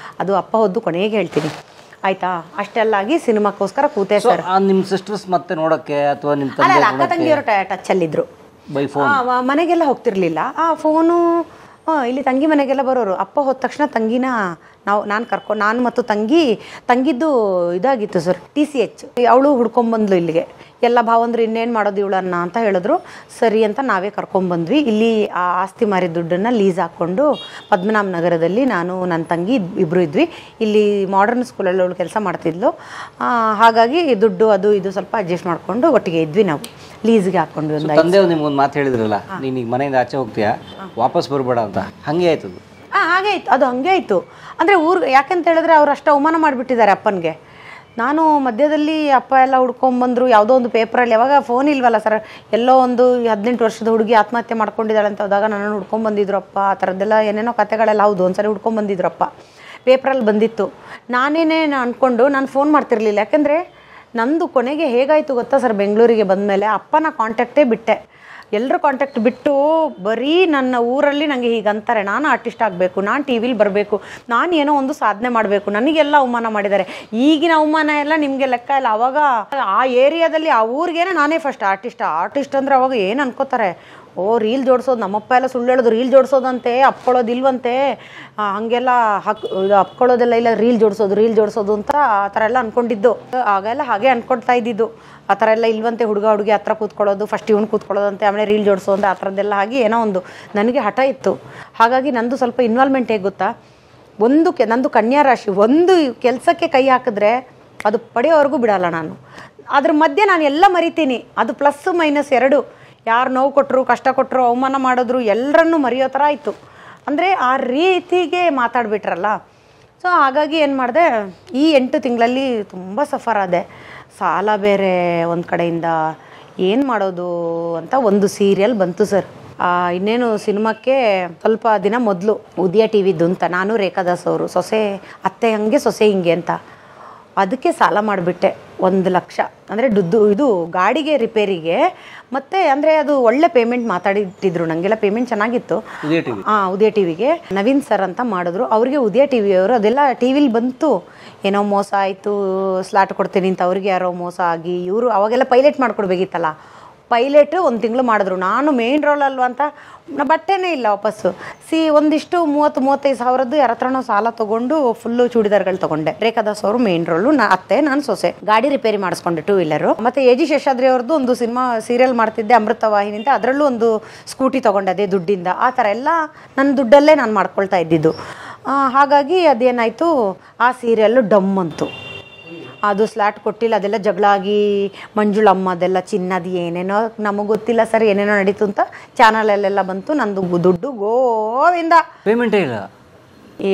ಅಪ್ಪ ಹೊದ್ದು ಕೊನೆಗೆ ಹೇಳ್ತೀನಿ ಆಯಿತಾ. ಅಷ್ಟೆಲ್ಲಾಗಿ ಸಿನಿಮಾಕ್ಕೋಸ್ಕರ ಕೂತೆ ಸರ್. ನಿಮ್ಮ ಸಿಸ್ಟರ್ಸ್ ಮತ್ತೆ ನೋಡೋಕ್ಕೆ ಅಥವಾ ನಿಮ್ಮ ಅಲ್ಲ ಅಕ್ಕ ತಂಗಿಯವರು ಟಚ್ಚಲ್ಲಿದ್ದರು. ಮನೆಗೆಲ್ಲ ಹೋಗ್ತಿರ್ಲಿಲ್ಲ. ಫೋನು ಇಲ್ಲಿ ತಂಗಿ ಮನೆಗೆಲ್ಲ ಬರೋರು. ಅಪ್ಪ ಹೋದ ತಕ್ಷಣ ತಂಗಿನ ನಾನು ಮತ್ತು ತಂಗಿದ್ದು ಇದಾಗಿತ್ತು ಸರ್, TCH. ಅವಳು ಹುಡ್ಕೊಂಬಂದ್ಲು ಇಲ್ಲಿಗೆ. ಎಲ್ಲ ಭಾವಂದ್ರು ಇನ್ನೇನು ಮಾಡೋದು ಇವಳನ್ನ ಅಂತ ಹೇಳಿದ್ರು. ಸರಿ ಅಂತ ನಾವೇ ಕರ್ಕೊಂಬಂದ್ವಿ. ಇಲ್ಲಿ ಆ ಆಸ್ತಿ ಮಾರಿದ ದುಡ್ಡನ್ನು ಲೀಸ್ ಹಾಕ್ಕೊಂಡು ಪದ್ಮನಾಭ ನಗರದಲ್ಲಿ ನಾನು ನನ್ನ ತಂಗಿ ಇಬ್ಬರು ಇದ್ವಿ. ಇಲ್ಲಿ ಮಾಡರ್ನ್ ಸ್ಕೂಲಲ್ಲಿ ಅವಳು ಕೆಲಸ ಮಾಡ್ತಿದ್ಲು. ಹಾಗಾಗಿ ದುಡ್ಡು ಅದು ಇದು ಸ್ವಲ್ಪ ಅಡ್ಜಸ್ಟ್ ಮಾಡಿಕೊಂಡು ಒಟ್ಟಿಗೆ ಇದ್ವಿ. ನಾವು ಲೀಸ್ಗೆ ಹಾಕ್ಕೊಂಡ್ವಿ. ಒಂದು ತಂದೆ ನಿಮ್ಗೊಂದು ಮಾತು ಹೇಳಿದ್ರಲ್ಲ, ನೀನು ಮನೆಯಿಂದ ಆಚೆ ಹೋಗ್ತೀಯಾ, ವಾಪಸ್ ಬರಬೇಡ ಅಂತ. ಹಾಗೆ ಆಯ್ತು ಅದು? ಹಾಗೆ ಆಯ್ತು, ಅದು ಹಂಗೆ ಆಯಿತು. ಅಂದರೆ ಯಾಕೆಂತ ಹೇಳಿದ್ರೆ ಅವ್ರು ಅಷ್ಟು ಅವಮಾನ ಮಾಡಿಬಿಟ್ಟಿದ್ದಾರೆ ಅಪ್ಪನಿಗೆ. ನಾನು ಮಧ್ಯದಲ್ಲಿ ಅಪ್ಪ ಎಲ್ಲ ಹುಡ್ಕೊಂಬಂದರು. ಯಾವುದೋ ಒಂದು ಪೇಪರಲ್ಲಿ, ಯಾವಾಗ ಫೋನ್ ಇಲ್ವಲ್ಲ ಸರ್, ಎಲ್ಲೋ ಒಂದು 18 ವರ್ಷದ ಹುಡುಗಿ ಆತ್ಮಹತ್ಯೆ ಮಾಡ್ಕೊಂಡಿದ್ದಾಳೆ ಅಂತ ಹೋದಾಗ ನನ್ನನ್ನು ಹುಡ್ಕೊಂಬಂದಿದ್ರು ಅಪ್ಪ. ಆ ಥರದ್ದೆಲ್ಲ ಏನೇನೋ ಕತೆಗಳೆಲ್ಲ. ಹೌದು, ಒಂದ್ಸರಿ ಹುಡ್ಕೊಂಬಂದಿದ್ರು ಅಪ್ಪ, ಪೇಪ್ರಲ್ಲಿ ಬಂದಿತ್ತು. ನಾನೇನೇ ಅಂದ್ಕೊಂಡು ನಾನು ಫೋನ್ ಮಾಡ್ತಿರ್ಲಿಲ್ಲ. ಯಾಕೆಂದರೆ ನಂದು ಕೊನೆಗೆ ಹೇಗಾಯಿತು ಗೊತ್ತಾ ಸರ್, ಬೆಂಗಳೂರಿಗೆ ಬಂದಮೇಲೆ ಅಪ್ಪನ ಕಾಂಟ್ಯಾಕ್ಟೇ ಬಿಟ್ಟೆ. ಎಲ್ಲರೂ ಕಾಂಟ್ಯಾಕ್ಟ್ ಬಿಟ್ಟು ಬರೀ ನನ್ನ ಊರಲ್ಲಿ ನನಗೆ ಹೀಗೆ ಅಂತಾರೆ, ನಾನು ಆರ್ಟಿಸ್ಟ್ ಆಗಬೇಕು, ನಾನು TV ಬರಬೇಕು, ನಾನು ಏನೋ ಒಂದು ಸಾಧನೆ ಮಾಡಬೇಕು. ನನಗೆಲ್ಲ ಅವಮಾನ ಮಾಡಿದ್ದಾರೆ. ಈಗಿನ ಅವಮಾನ ಎಲ್ಲ ನಿಮಗೆ ಲೆಕ್ಕ ಇಲ್ಲ. ಆವಾಗ ಆ ಏರಿಯಾದಲ್ಲಿ ಆ ಊರಿಗೇನೆ ನಾನೇ ಫಸ್ಟ್ ಆರ್ಟಿಸ್ಟ್ ಅಂದರೆ ಅವಾಗ ಏನು ಅನ್ಕೋತಾರೆ, ರೀಲ್ ಜೋಡಿಸೋದು. ನಮ್ಮಪ್ಪ ಎಲ್ಲ ಸುಳ್ಳು ಹೇಳೋದು, ರೀಲ್ ಜೋಡಿಸೋದಂತೆ, ಅಪ್ಕೊಳ್ಳೋದಿಲ್ವಂತೆ, ಹಾಗೆಲ್ಲ ಅಪ್ಕೊಳ್ಳೋದೆಲ್ಲ ಇಲ್ಲ, ರೀಲ್ ಜೋಡಿಸೋದು ಅಂತ ಆ ಥರ ಎಲ್ಲ ಅಂದ್ಕೊಂಡಿದ್ದು. ಆಗೆಲ್ಲ ಹಾಗೆ ಅಂದ್ಕೊಳ್ತಾ ಇದ್ದಿದ್ದು. ಆ ಥರ ಎಲ್ಲ ಇಲ್ವಂತೆ. ಹುಡುಗಿ ಹತ್ರ ಕೂತ್ಕೊಳ್ಳೋದು, ಫಸ್ಟ್ ಇವ್ನು ಕೂತ್ಕೊಳ್ಳೋದಂತೆ, ಆಮೇಲೆ ರೀಲ್ ಜೋಡಿಸೋದು, ಆ ಥರದ್ದೆಲ್ಲ ಆಗಿ ಏನೋ ಒಂದು ನನಗೆ ಹಠ ಇತ್ತು. ಹಾಗಾಗಿ ನಂದು ಸ್ವಲ್ಪ ಇನ್ವಾಲ್ವ್ಮೆಂಟ್ ಹೇಗೆ ಗೊತ್ತಾ, ನಂದು ಕನ್ಯಾ ರಾಶಿ. ಒಂದು ಕೆಲಸಕ್ಕೆ ಕೈ ಹಾಕಿದ್ರೆ ಅದು ಪಡೆಯೋವರೆಗೂ ಬಿಡಲ್ಲ ನಾನು. ಅದ್ರ ಮಧ್ಯೆ ನಾನು ಎಲ್ಲ ಮರಿತೀನಿ. ಅದು ಪ್ಲಸ್ ಮೈನಸ್ ಎರಡು. ಯಾರು ನೋವು ಕೊಟ್ಟರು, ಕಷ್ಟ ಕೊಟ್ಟರು, ಅವಮಾನ ಮಾಡಿದ್ರು, ಎಲ್ಲರನ್ನೂ ಮರೆಯೋ ಥರ ಆಯಿತು. ಅಂದರೆ ಆ ರೀತಿಗೆ ಮಾತಾಡ್ಬಿಟ್ರಲ್ಲ. ಸೊ ಹಾಗಾಗಿ ಏನು ಮಾಡಿದೆ, ಈ 8 ತಿಂಗಳಲ್ಲಿ ತುಂಬ ಸಫರ್ ಆದೆ. ಸಾಲ ಬೇರೆ ಒಂದು ಕಡೆಯಿಂದ, ಏನು ಮಾಡೋದು ಅಂತ ಒಂದು ಸೀರಿಯಲ್ ಬಂತು ಸರ್. ಇನ್ನೇನು ಸಿನಿಮಾಕ್ಕೆ ಸ್ವಲ್ಪ ದಿನ ಮೊದಲು ಉದಯ TVದ್ದು ಅಂತ, ನಾನು ರೇಖಾದಾಸ್ ಅವರು, ಸೊಸೆ ಅತ್ತೆ ಹಂಗೆ ಸೊಸೆ ಹಿಂಗೆ ಅಂತ ಅದಕ್ಕೆ ಸಾಲ ಮಾಡಿಬಿಟ್ಟೆ 1 ಲಕ್ಷ. ಅಂದರೆ ಇದು ಗಾಡಿಗೆ ರಿಪೇರಿಗೆ. ಮತ್ತು ಅಂದರೆ ಅದು ಒಳ್ಳೆ ಪೇಮೆಂಟ್ ಮಾತಾಡಿಟ್ಟಿದ್ರು, ನನಗೆಲ್ಲ ಪೇಮೆಂಟ್ ಚೆನ್ನಾಗಿತ್ತು. ಉದಯ ಟಿವಿಗೆ ನವೀನ್ ಸರ್ ಅಂತ ಮಾಡಿದ್ರು. ಅವ್ರಿಗೆ ಉದಯ ಟಿವಿಯವರು ಅದೆಲ್ಲ ಟಿ ವಿಲಿ ಬಂತು, ಏನೋ ಮೋಸ ಆಯಿತು, ಸ್ಲಾಟ್ ಕೊಡ್ತೀನಿ ಅಂತ ಅವ್ರಿಗೆ ಯಾರೋ ಮೋಸ ಆಗಿ ಇವರು ಅವಾಗೆಲ್ಲ ಪೈಲಟ್ ಮಾಡಿಕೊಡ್ಬೇಕಿತ್ತಲ್ಲ. ಪೈಲಟು 1 ತಿಂಗಳು ಮಾಡಿದ್ರು. ನಾನು ಮೇನ್ ರೋಲ್ ಅಲ್ವ ಅಂತ ಬಟ್ಟೆನೇ ಇಲ್ಲ ವಾಪಸ್ಸು. ಒಂದಿಷ್ಟು 30-35 ಸಾವಿರದ್ದು ಯಾರ ಹತ್ರನೋ ಸಾಲ ತೊಗೊಂಡು ಫುಲ್ಲು ಚೂಡಿದಾರ್ಗಳು ತೊಗೊಂಡೆ. ರೇಖಾದಾಸ್ ಅವರು ಮೇನ್ ರೋಲು, ಅತ್ತೆ ನಾನು ಸೊಸೆ. ಗಾಡಿ ರಿಪೇರಿ ಮಾಡಿಸ್ಕೊಂಡೆ 2 ವೀಲರು. ಮತ್ತು ಎ ಜಿ ಶೇಷಾದ್ರಿ ಅವ್ರದ್ದು ಒಂದು ಸೀರಿಯಲ್ ಮಾಡ್ತಿದ್ದೆ ಅಮೃತ ವಾಹಿನಿ ಅಂತ, ಅದರಲ್ಲೂ ಒಂದು ಸ್ಕೂಟಿ ತೊಗೊಂಡೆ ಅದೇ ದುಡ್ಡಿಂದ. ಆ ಥರ ಎಲ್ಲ ನನ್ನ ದುಡ್ಡಲ್ಲೇ ನಾನು ಮಾಡ್ಕೊಳ್ತಾ ಇದ್ದಿದ್ದು. ಹಾಗಾಗಿ ಅದೇನಾಯಿತು, ಆ ಸೀರಿಯಲ್ಲು ಡಮ್ ಅಂತು. ಅದು ಸ್ಲಾಟ್ ಕೊಟ್ಟಿಲ್ಲ, ಅದೆಲ್ಲ ಜಗಳ ಆಗಿ ಮಂಜುಳಮ್ಮ ಅದೆಲ್ಲ ಚಿನ್ನದು ಏನೇನೋ ನಮಗೆ ಗೊತ್ತಿಲ್ಲ ಸರ್, ಏನೇನೋ ನಡೀತು ಅಂತ ಚಾನಲಲ್ಲೆಲ್ಲ ಬಂತು. ನಂದು ದುಡ್ಡು ಗೋವಿಂದ, ಪೇಮೆಂಟೇ ಇಲ್ಲ.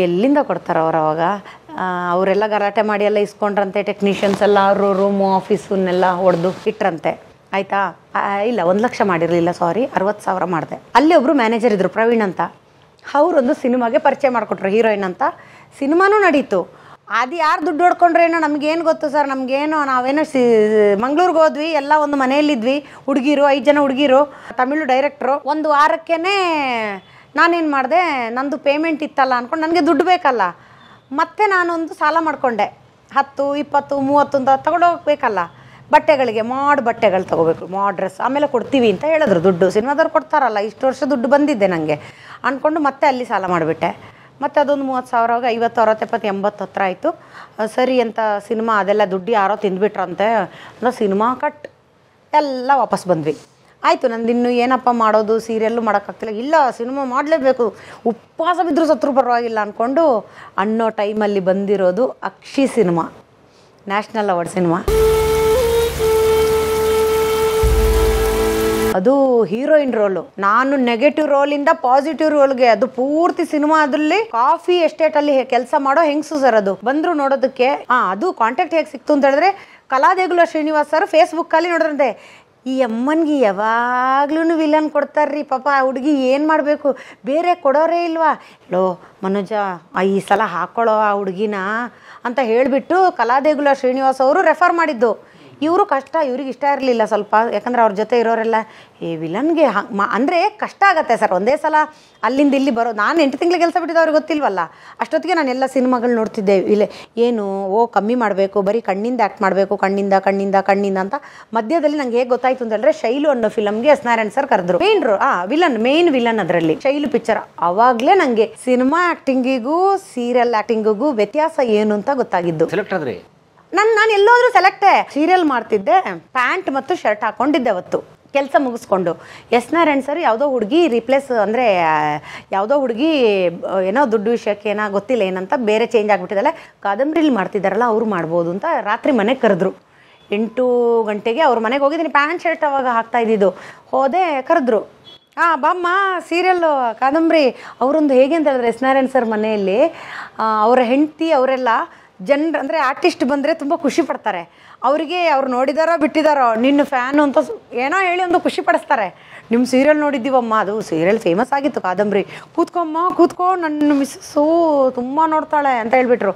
ಎಲ್ಲಿಂದ ಕೊಡ್ತಾರೆ ಅವ್ರು ಅವಾಗ? ಅವರೆಲ್ಲ ಗಲಾಟೆ ಮಾಡಿ ಎಲ್ಲ ಇಸ್ಕೊಂಡ್ರಂತೆ. ಟೆಕ್ನಿಷಿಯನ್ಸ್ ಎಲ್ಲ ಅವರು ರೂಮು ಆಫೀಸನ್ನೆಲ್ಲ ಹೊಡೆದು ಇಟ್ರಂತೆ. ಆಯಿತಾ? ಇಲ್ಲ 1 ಲಕ್ಷ ಮಾಡಿರಲಿಲ್ಲ, ಸಾರಿ 60,000 ಮಾಡಿದೆ. ಅಲ್ಲಿ ಒಬ್ಬರು ಮ್ಯಾನೇಜರ್ ಇದ್ದರು ಪ್ರವೀಣ್ ಅಂತ, ಅವರೊಂದು ಸಿನಿಮಾಗೆ ಪರಿಚಯ ಮಾಡಿಕೊಟ್ರು, ಹೀರೋಯಿನ್ ಅಂತ. ಸಿನಿಮಾನೂ ನಡೀತು. ಅದು ಯಾರು ದುಡ್ಡು ಹೊಡ್ಕೊಂಡ್ರೇನೋ ನಮಗೇನು ಗೊತ್ತು ಸರ್, ನಮಗೇನೋ ನಾವೇನೋ ಮಂಗ್ಳೂರಿಗೆ ಹೋದ್ವಿ, ಎಲ್ಲ ಒಂದು ಮನೆಯಲ್ಲಿದ್ವಿ, ಹುಡುಗಿರು 5 ಜನ ಹುಡುಗಿರು, ತಮಿಳು ಡೈರೆಕ್ಟ್ರು. 1 ವಾರಕ್ಕೇ ನಾನೇನು ಮಾಡಿದೆ, ನಂದು ಪೇಮೆಂಟ್ ಇತ್ತಲ್ಲ ಅಂದ್ಕೊಂಡು ನನಗೆ ದುಡ್ಡು ಬೇಕಲ್ಲ, ಮತ್ತೆ ನಾನೊಂದು ಸಾಲ ಮಾಡಿಕೊಂಡೆ 10, 20, 30 ಅಂತ ತಗೊಂಡೋಗ್ಬೇಕಲ್ಲ. ಬಟ್ಟೆಗಳಿಗೆ ಬಟ್ಟೆಗಳು ತೊಗೋಬೇಕು, ಡ್ರೆಸ್ ಆಮೇಲೆ ಕೊಡ್ತೀವಿ ಅಂತ ಹೇಳಿದ್ರು. ದುಡ್ಡು ಸಿನಿಮಾದವ್ರು ಕೊಡ್ತಾರಲ್ಲ, ಇಷ್ಟು ವರ್ಷ ದುಡ್ಡು ಬಂದಿದ್ದೆ ನನಗೆ ಅಂದ್ಕೊಂಡು ಮತ್ತೆ ಅಲ್ಲಿ ಸಾಲ ಮಾಡಿಬಿಟ್ಟೆ. ಮತ್ತು ಅದೊಂದು 30,000 50, 60, 70, 80 ಹತ್ರ ಆಯಿತು. ಸರಿ ಅಂತ ಸಿನಿಮಾ ಅದೆಲ್ಲ ದುಡ್ಡು ಯಾರೋ ತಿಂದುಬಿಟ್ರಂತೆ. ನಾವು ಸಿನಿಮಾ ಕಟ್ ಎಲ್ಲ ವಾಪಸ್ ಬಂದ್ವಿ. ಆಯಿತು, ನಂದಿನ್ನು ಏನಪ್ಪ ಮಾಡೋದು, ಸೀರಿಯಲ್ಲು ಮಾಡೋಕ್ಕಾಗ್ತಿಲ್ಲ. ಇಲ್ಲ ಸಿನಿಮಾ ಮಾಡಲೇಬೇಕು, ಉಪವಾಸ ಬಿದ್ದರೂ ಸತ್ರು ಪರವಾಗಿಲ್ಲ ಅಂದ್ಕೊಂಡು ಅನ್ನೋ ಟೈಮಲ್ಲಿ ಬಂದಿರೋದು ಅಕ್ಷಿ ಸಿನಿಮಾ, ನ್ಯಾಷನಲ್ ಅವಾರ್ಡ್ ಸಿನಿಮಾ. ಅದು ಹೀರೋಯಿನ್ ರೋಲು, ನಾನು ನೆಗೆಟಿವ್ ರೋಲಿಂದ ಪಾಸಿಟಿವ್ ರೋಲ್ಗೆ. ಅದು ಪೂರ್ತಿ ಸಿನಿಮಾ ಅದರಲ್ಲಿ ಕಾಫಿ ಎಸ್ಟೇಟ್ ಅಲ್ಲಿ ಕೆಲಸ ಮಾಡೋ ಹೆಂಗಸು ಸರ್. ಅದು ಬಂದ್ರು ನೋಡೋದಕ್ಕೆ. ಅದು ಕಾಂಟ್ಯಾಕ್ಟ್ ಹೇಗೆ ಸಿಕ್ತು ಅಂತ ಹೇಳಿದ್ರೆ, ಕಲಾದೇಗುಲ ಶ್ರೀನಿವಾಸ್ ಸರ್ ಫೇಸ್ಬುಕ್ ಅಲ್ಲಿ ನೋಡ್ರಂತೆ, ಈ ಅಮ್ಮನ್ಗೆ ಯಾವಾಗ್ಲೂ ವಿಲನ್ ಕೊಡ್ತಾರ್ರಿ ಪಾಪ, ಆ ಹುಡುಗಿ ಏನು ಮಾಡಬೇಕು, ಬೇರೆ ಕೊಡೋರೇ ಇಲ್ವಾ, ಲೋ ಮನೋಜ ಈ ಸಲ ಹಾಕೊಳ್ಳೋ ಆ ಹುಡುಗಿನ ಅಂತ ಹೇಳಿಬಿಟ್ಟು ಕಲಾದೇಗುಲ ಶ್ರೀನಿವಾಸ್ ಅವರು ರೆಫರ್ ಮಾಡಿದ್ದು. ಇವರು ಕಷ್ಟ, ಇವ್ರಿಗೆ ಇಷ್ಟ ಇರಲಿಲ್ಲ ಸ್ವಲ್ಪ, ಯಾಕಂದರೆ ಅವ್ರ ಜೊತೆ ಇರೋರೆಲ್ಲ ಈ ವಿಲನ್ಗೆ ಅಂದರೆ ಕಷ್ಟ ಆಗುತ್ತೆ ಸರ್ ಒಂದೇ ಸಲ ಅಲ್ಲಿಂದ ಇಲ್ಲಿ ಬರೋದು. ನಾನು 8 ತಿಂಗಳು ಕೆಲಸ ಬಿಟ್ಟಿದ್ದು ಅವ್ರಿಗೆ ಗೊತ್ತಿಲ್ವಲ್ಲ. ಅಷ್ಟೊತ್ತಿಗೆ ನಾನು ಎಲ್ಲ ಸಿನಿಮಾಗಳು ನೋಡ್ತಿದ್ದೆ. ಇಲ್ಲ ಏನು ಕಮ್ಮಿ ಮಾಡಬೇಕು, ಬರೀ ಕಣ್ಣಿಂದ ಆ್ಯಕ್ಟ್ ಮಾಡಬೇಕು, ಕಣ್ಣಿಂದ ಅಂತ. ಮಧ್ಯದಲ್ಲಿ ನಂಗೆ ಹೇಗೆ ಗೊತ್ತಾಯ್ತು ಅಂತ ಹೇಳಿದ್ರೆ, ಶೈಲು ಅನ್ನೋ ಫಿಲಮ್ಗೆ ಎಸ್ ನಾರಾಯಣ್ ಸರ್ ಕರೆದ್ರು, ಮೇನ್ ವಿಲನ್ ಅದರಲ್ಲಿ ಶೈಲು ಪಿಕ್ಚರ್. ಅವಾಗಲೇ ನನಗೆ ಸಿನಿಮಾ ಆ್ಯಕ್ಟಿಂಗಿಗೂ ಸೀರಿಯಲ್ ಆ್ಯಕ್ಟಿಂಗಿಗೂ ವ್ಯತ್ಯಾಸ ಏನು ಅಂತ ಗೊತ್ತಾಗಿದ್ದು. ನಾನು ಎಲ್ಲೋದ್ರೂ ಸೆಲೆಕ್ಟೇ. ಸೀರಿಯಲ್ ಮಾಡ್ತಿದ್ದೆ, ಪ್ಯಾಂಟ್ ಮತ್ತು ಶರ್ಟ್ ಹಾಕೊಂಡಿದ್ದೆ ಅವತ್ತು ಕೆಲಸ ಮುಗಿಸ್ಕೊಂಡು. ಎಸ್ ನಾರಾಯಣ್ ಸರ್ ಯಾವುದೋ ಹುಡುಗಿ ರಿಪ್ಲೇಸ್, ಅಂದರೆ ಯಾವುದೋ ಹುಡುಗಿ ಏನೋ ದುಡ್ಡು ವಿಷಯಕ್ಕೆ ಏನೋ ಗೊತ್ತಿಲ್ಲ ಏನಂತ ಬೇರೆ ಚೇಂಜ್ ಆಗಿಬಿಟ್ಟಿದ್ದಲ್ಲ, ಕಾದಂಬರಿಲಿ ಮಾಡ್ತಿದ್ದಾರಲ್ಲ ಅವ್ರು ಮಾಡ್ಬೋದು ಅಂತ ರಾತ್ರಿ ಮನೆಗೆ ಕರೆದ್ರು. 8 ಗಂಟೆಗೆ ಅವ್ರ ಮನೆಗೆ ಹೋಗಿದ್ದೀನಿ. ಪ್ಯಾಂಟ್ ಶರ್ಟ್ ಅವಾಗ ಹಾಕ್ತಾ ಇದ್ದಿದ್ದು. ಹೋದೆ, ಕರೆದ್ರು, ಬಾಮ್ಮ ಸೀರಿಯಲ್ಲು ಕಾದಂಬರಿ. ಅವರೊಂದು ಹೇಗೆ ಅಂತ ಹೇಳಿದ್ರೆ, ಎಸ್ ನಾರಾಯಣ್ ಸರ್ ಮನೆಯಲ್ಲಿ ಅವರ ಹೆಂಡತಿ ಅವರೆಲ್ಲ ಜನರು ಅಂದರೆ ಆರ್ಟಿಸ್ಟ್ ಬಂದರೆ ತುಂಬ ಖುಷಿ ಪಡ್ತಾರೆ. ಅವರಿಗೆ ಅವ್ರು ನೋಡಿದಾರೋ ಬಿಟ್ಟಿದ್ದಾರೋ, ನಿನ್ನ ಫ್ಯಾನು ಅಂತ ಏನೋ ಹೇಳಿ ಒಂದು ಖುಷಿ ಪಡಿಸ್ತಾರೆ. ನಿಮ್ಮ ಸೀರಿಯಲ್ ನೋಡಿದ್ದೀವಮ್ಮ, ಅದು ಸೀರಿಯಲ್ ಫೇಮಸ್ ಆಗಿತ್ತು ಕಾದಂಬರಿ, ಕೂತ್ಕೊ ನನ್ನ ಮಿಸ್ಸು ತುಂಬ ನೋಡ್ತಾಳೆ ಅಂತ ಹೇಳ್ಬಿಟ್ರು.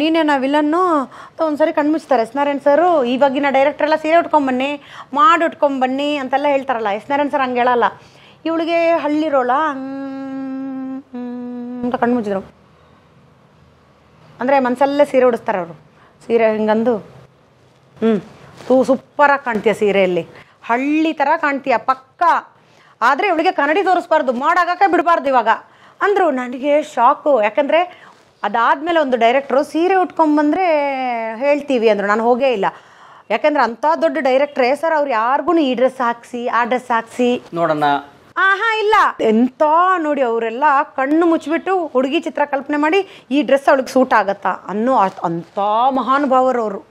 ನೀನೇನ ವಿಲನ್ನು ಅಂತ ಒಂದು ಸರಿ ಕಣ್ಮುಚ್ತಾರೆ ಎಸ್ ನಾರಾಯಣ್ ಸರು. ಇವಾಗಿನ ಡೈರೆಕ್ಟ್ರೆಲ್ಲ ಸೀರೆ ಉಟ್ಕೊಂಬನ್ನಿ, ಉಟ್ಕೊಂಬನ್ನಿ ಅಂತೆಲ್ಲ ಹೇಳ್ತಾರಲ್ಲ, ಎಸ್ ನಾರಾಯಣ್ ಸರ್ ಹಂಗೆ ಹೇಳಲ್ಲ. ಇವಳಿಗೆ ಹಳ್ಳಿರೋಳ ಅಂತ ಕಣ್ಮುಚ್ಚಿದ್ರು. ಅಂದರೆ ಮನಸಲ್ಲೇ ಸೀರೆ ಉಡಿಸ್ತಾರೆ ಅವರು. ಸೀರೆ ಹಿಂಗಂದು ಸೂಪರಾಗಿ ಕಾಣ್ತೀಯ ಸೀರೆಯಲ್ಲಿ, ಹಳ್ಳಿ ಥರ ಕಾಣ್ತೀಯ ಪಕ್ಕ. ಆದರೆ ಇವಳಿಗೆ ಕನ್ನಡಿ ತೋರಿಸ್ಬಾರ್ದು, ಮಾಡಾಗಕ್ಕೆ ಬಿಡಬಾರ್ದು ಇವಾಗ ಅಂದರು. ನನಗೆ ಶಾಕು. ಯಾಕಂದರೆ ಅದಾದಮೇಲೆ ಒಂದು ಡೈರೆಕ್ಟ್ರು ಸೀರೆ ಉಟ್ಕೊಂಬಂದರೆ ಹೇಳ್ತೀವಿ ಅಂದರು. ನಾನು ಹೋಗೇ ಇಲ್ಲ. ಯಾಕಂದರೆ ಅಂಥ ದೊಡ್ಡ ಡೈರೆಕ್ಟ್ರೇ ಸರ್, ಅವ್ರು ಯಾರಿಗೂ ಈ ಡ್ರೆಸ್ ಹಾಕ್ಸಿ ಆ ಡ್ರೆಸ್ ಹಾಕ್ಸಿ ನೋಡೋಣ ಇಲ್ಲ. ಎಂಥ ನೋಡಿ ಅವರೆಲ್ಲ ಕಣ್ಣು ಮುಚ್ಚಿಬಿಟ್ಟು ಹುಡುಗಿ ಚಿತ್ರ ಕಲ್ಪನೆ ಮಾಡಿ ಈ ಡ್ರೆಸ್ ಅವಳಿಗೆ ಸೂಟ್ ಆಗತ್ತಾ ಅನ್ನೋ ಅಂಥ ಮಹಾನುಭಾವರು ಅವರು,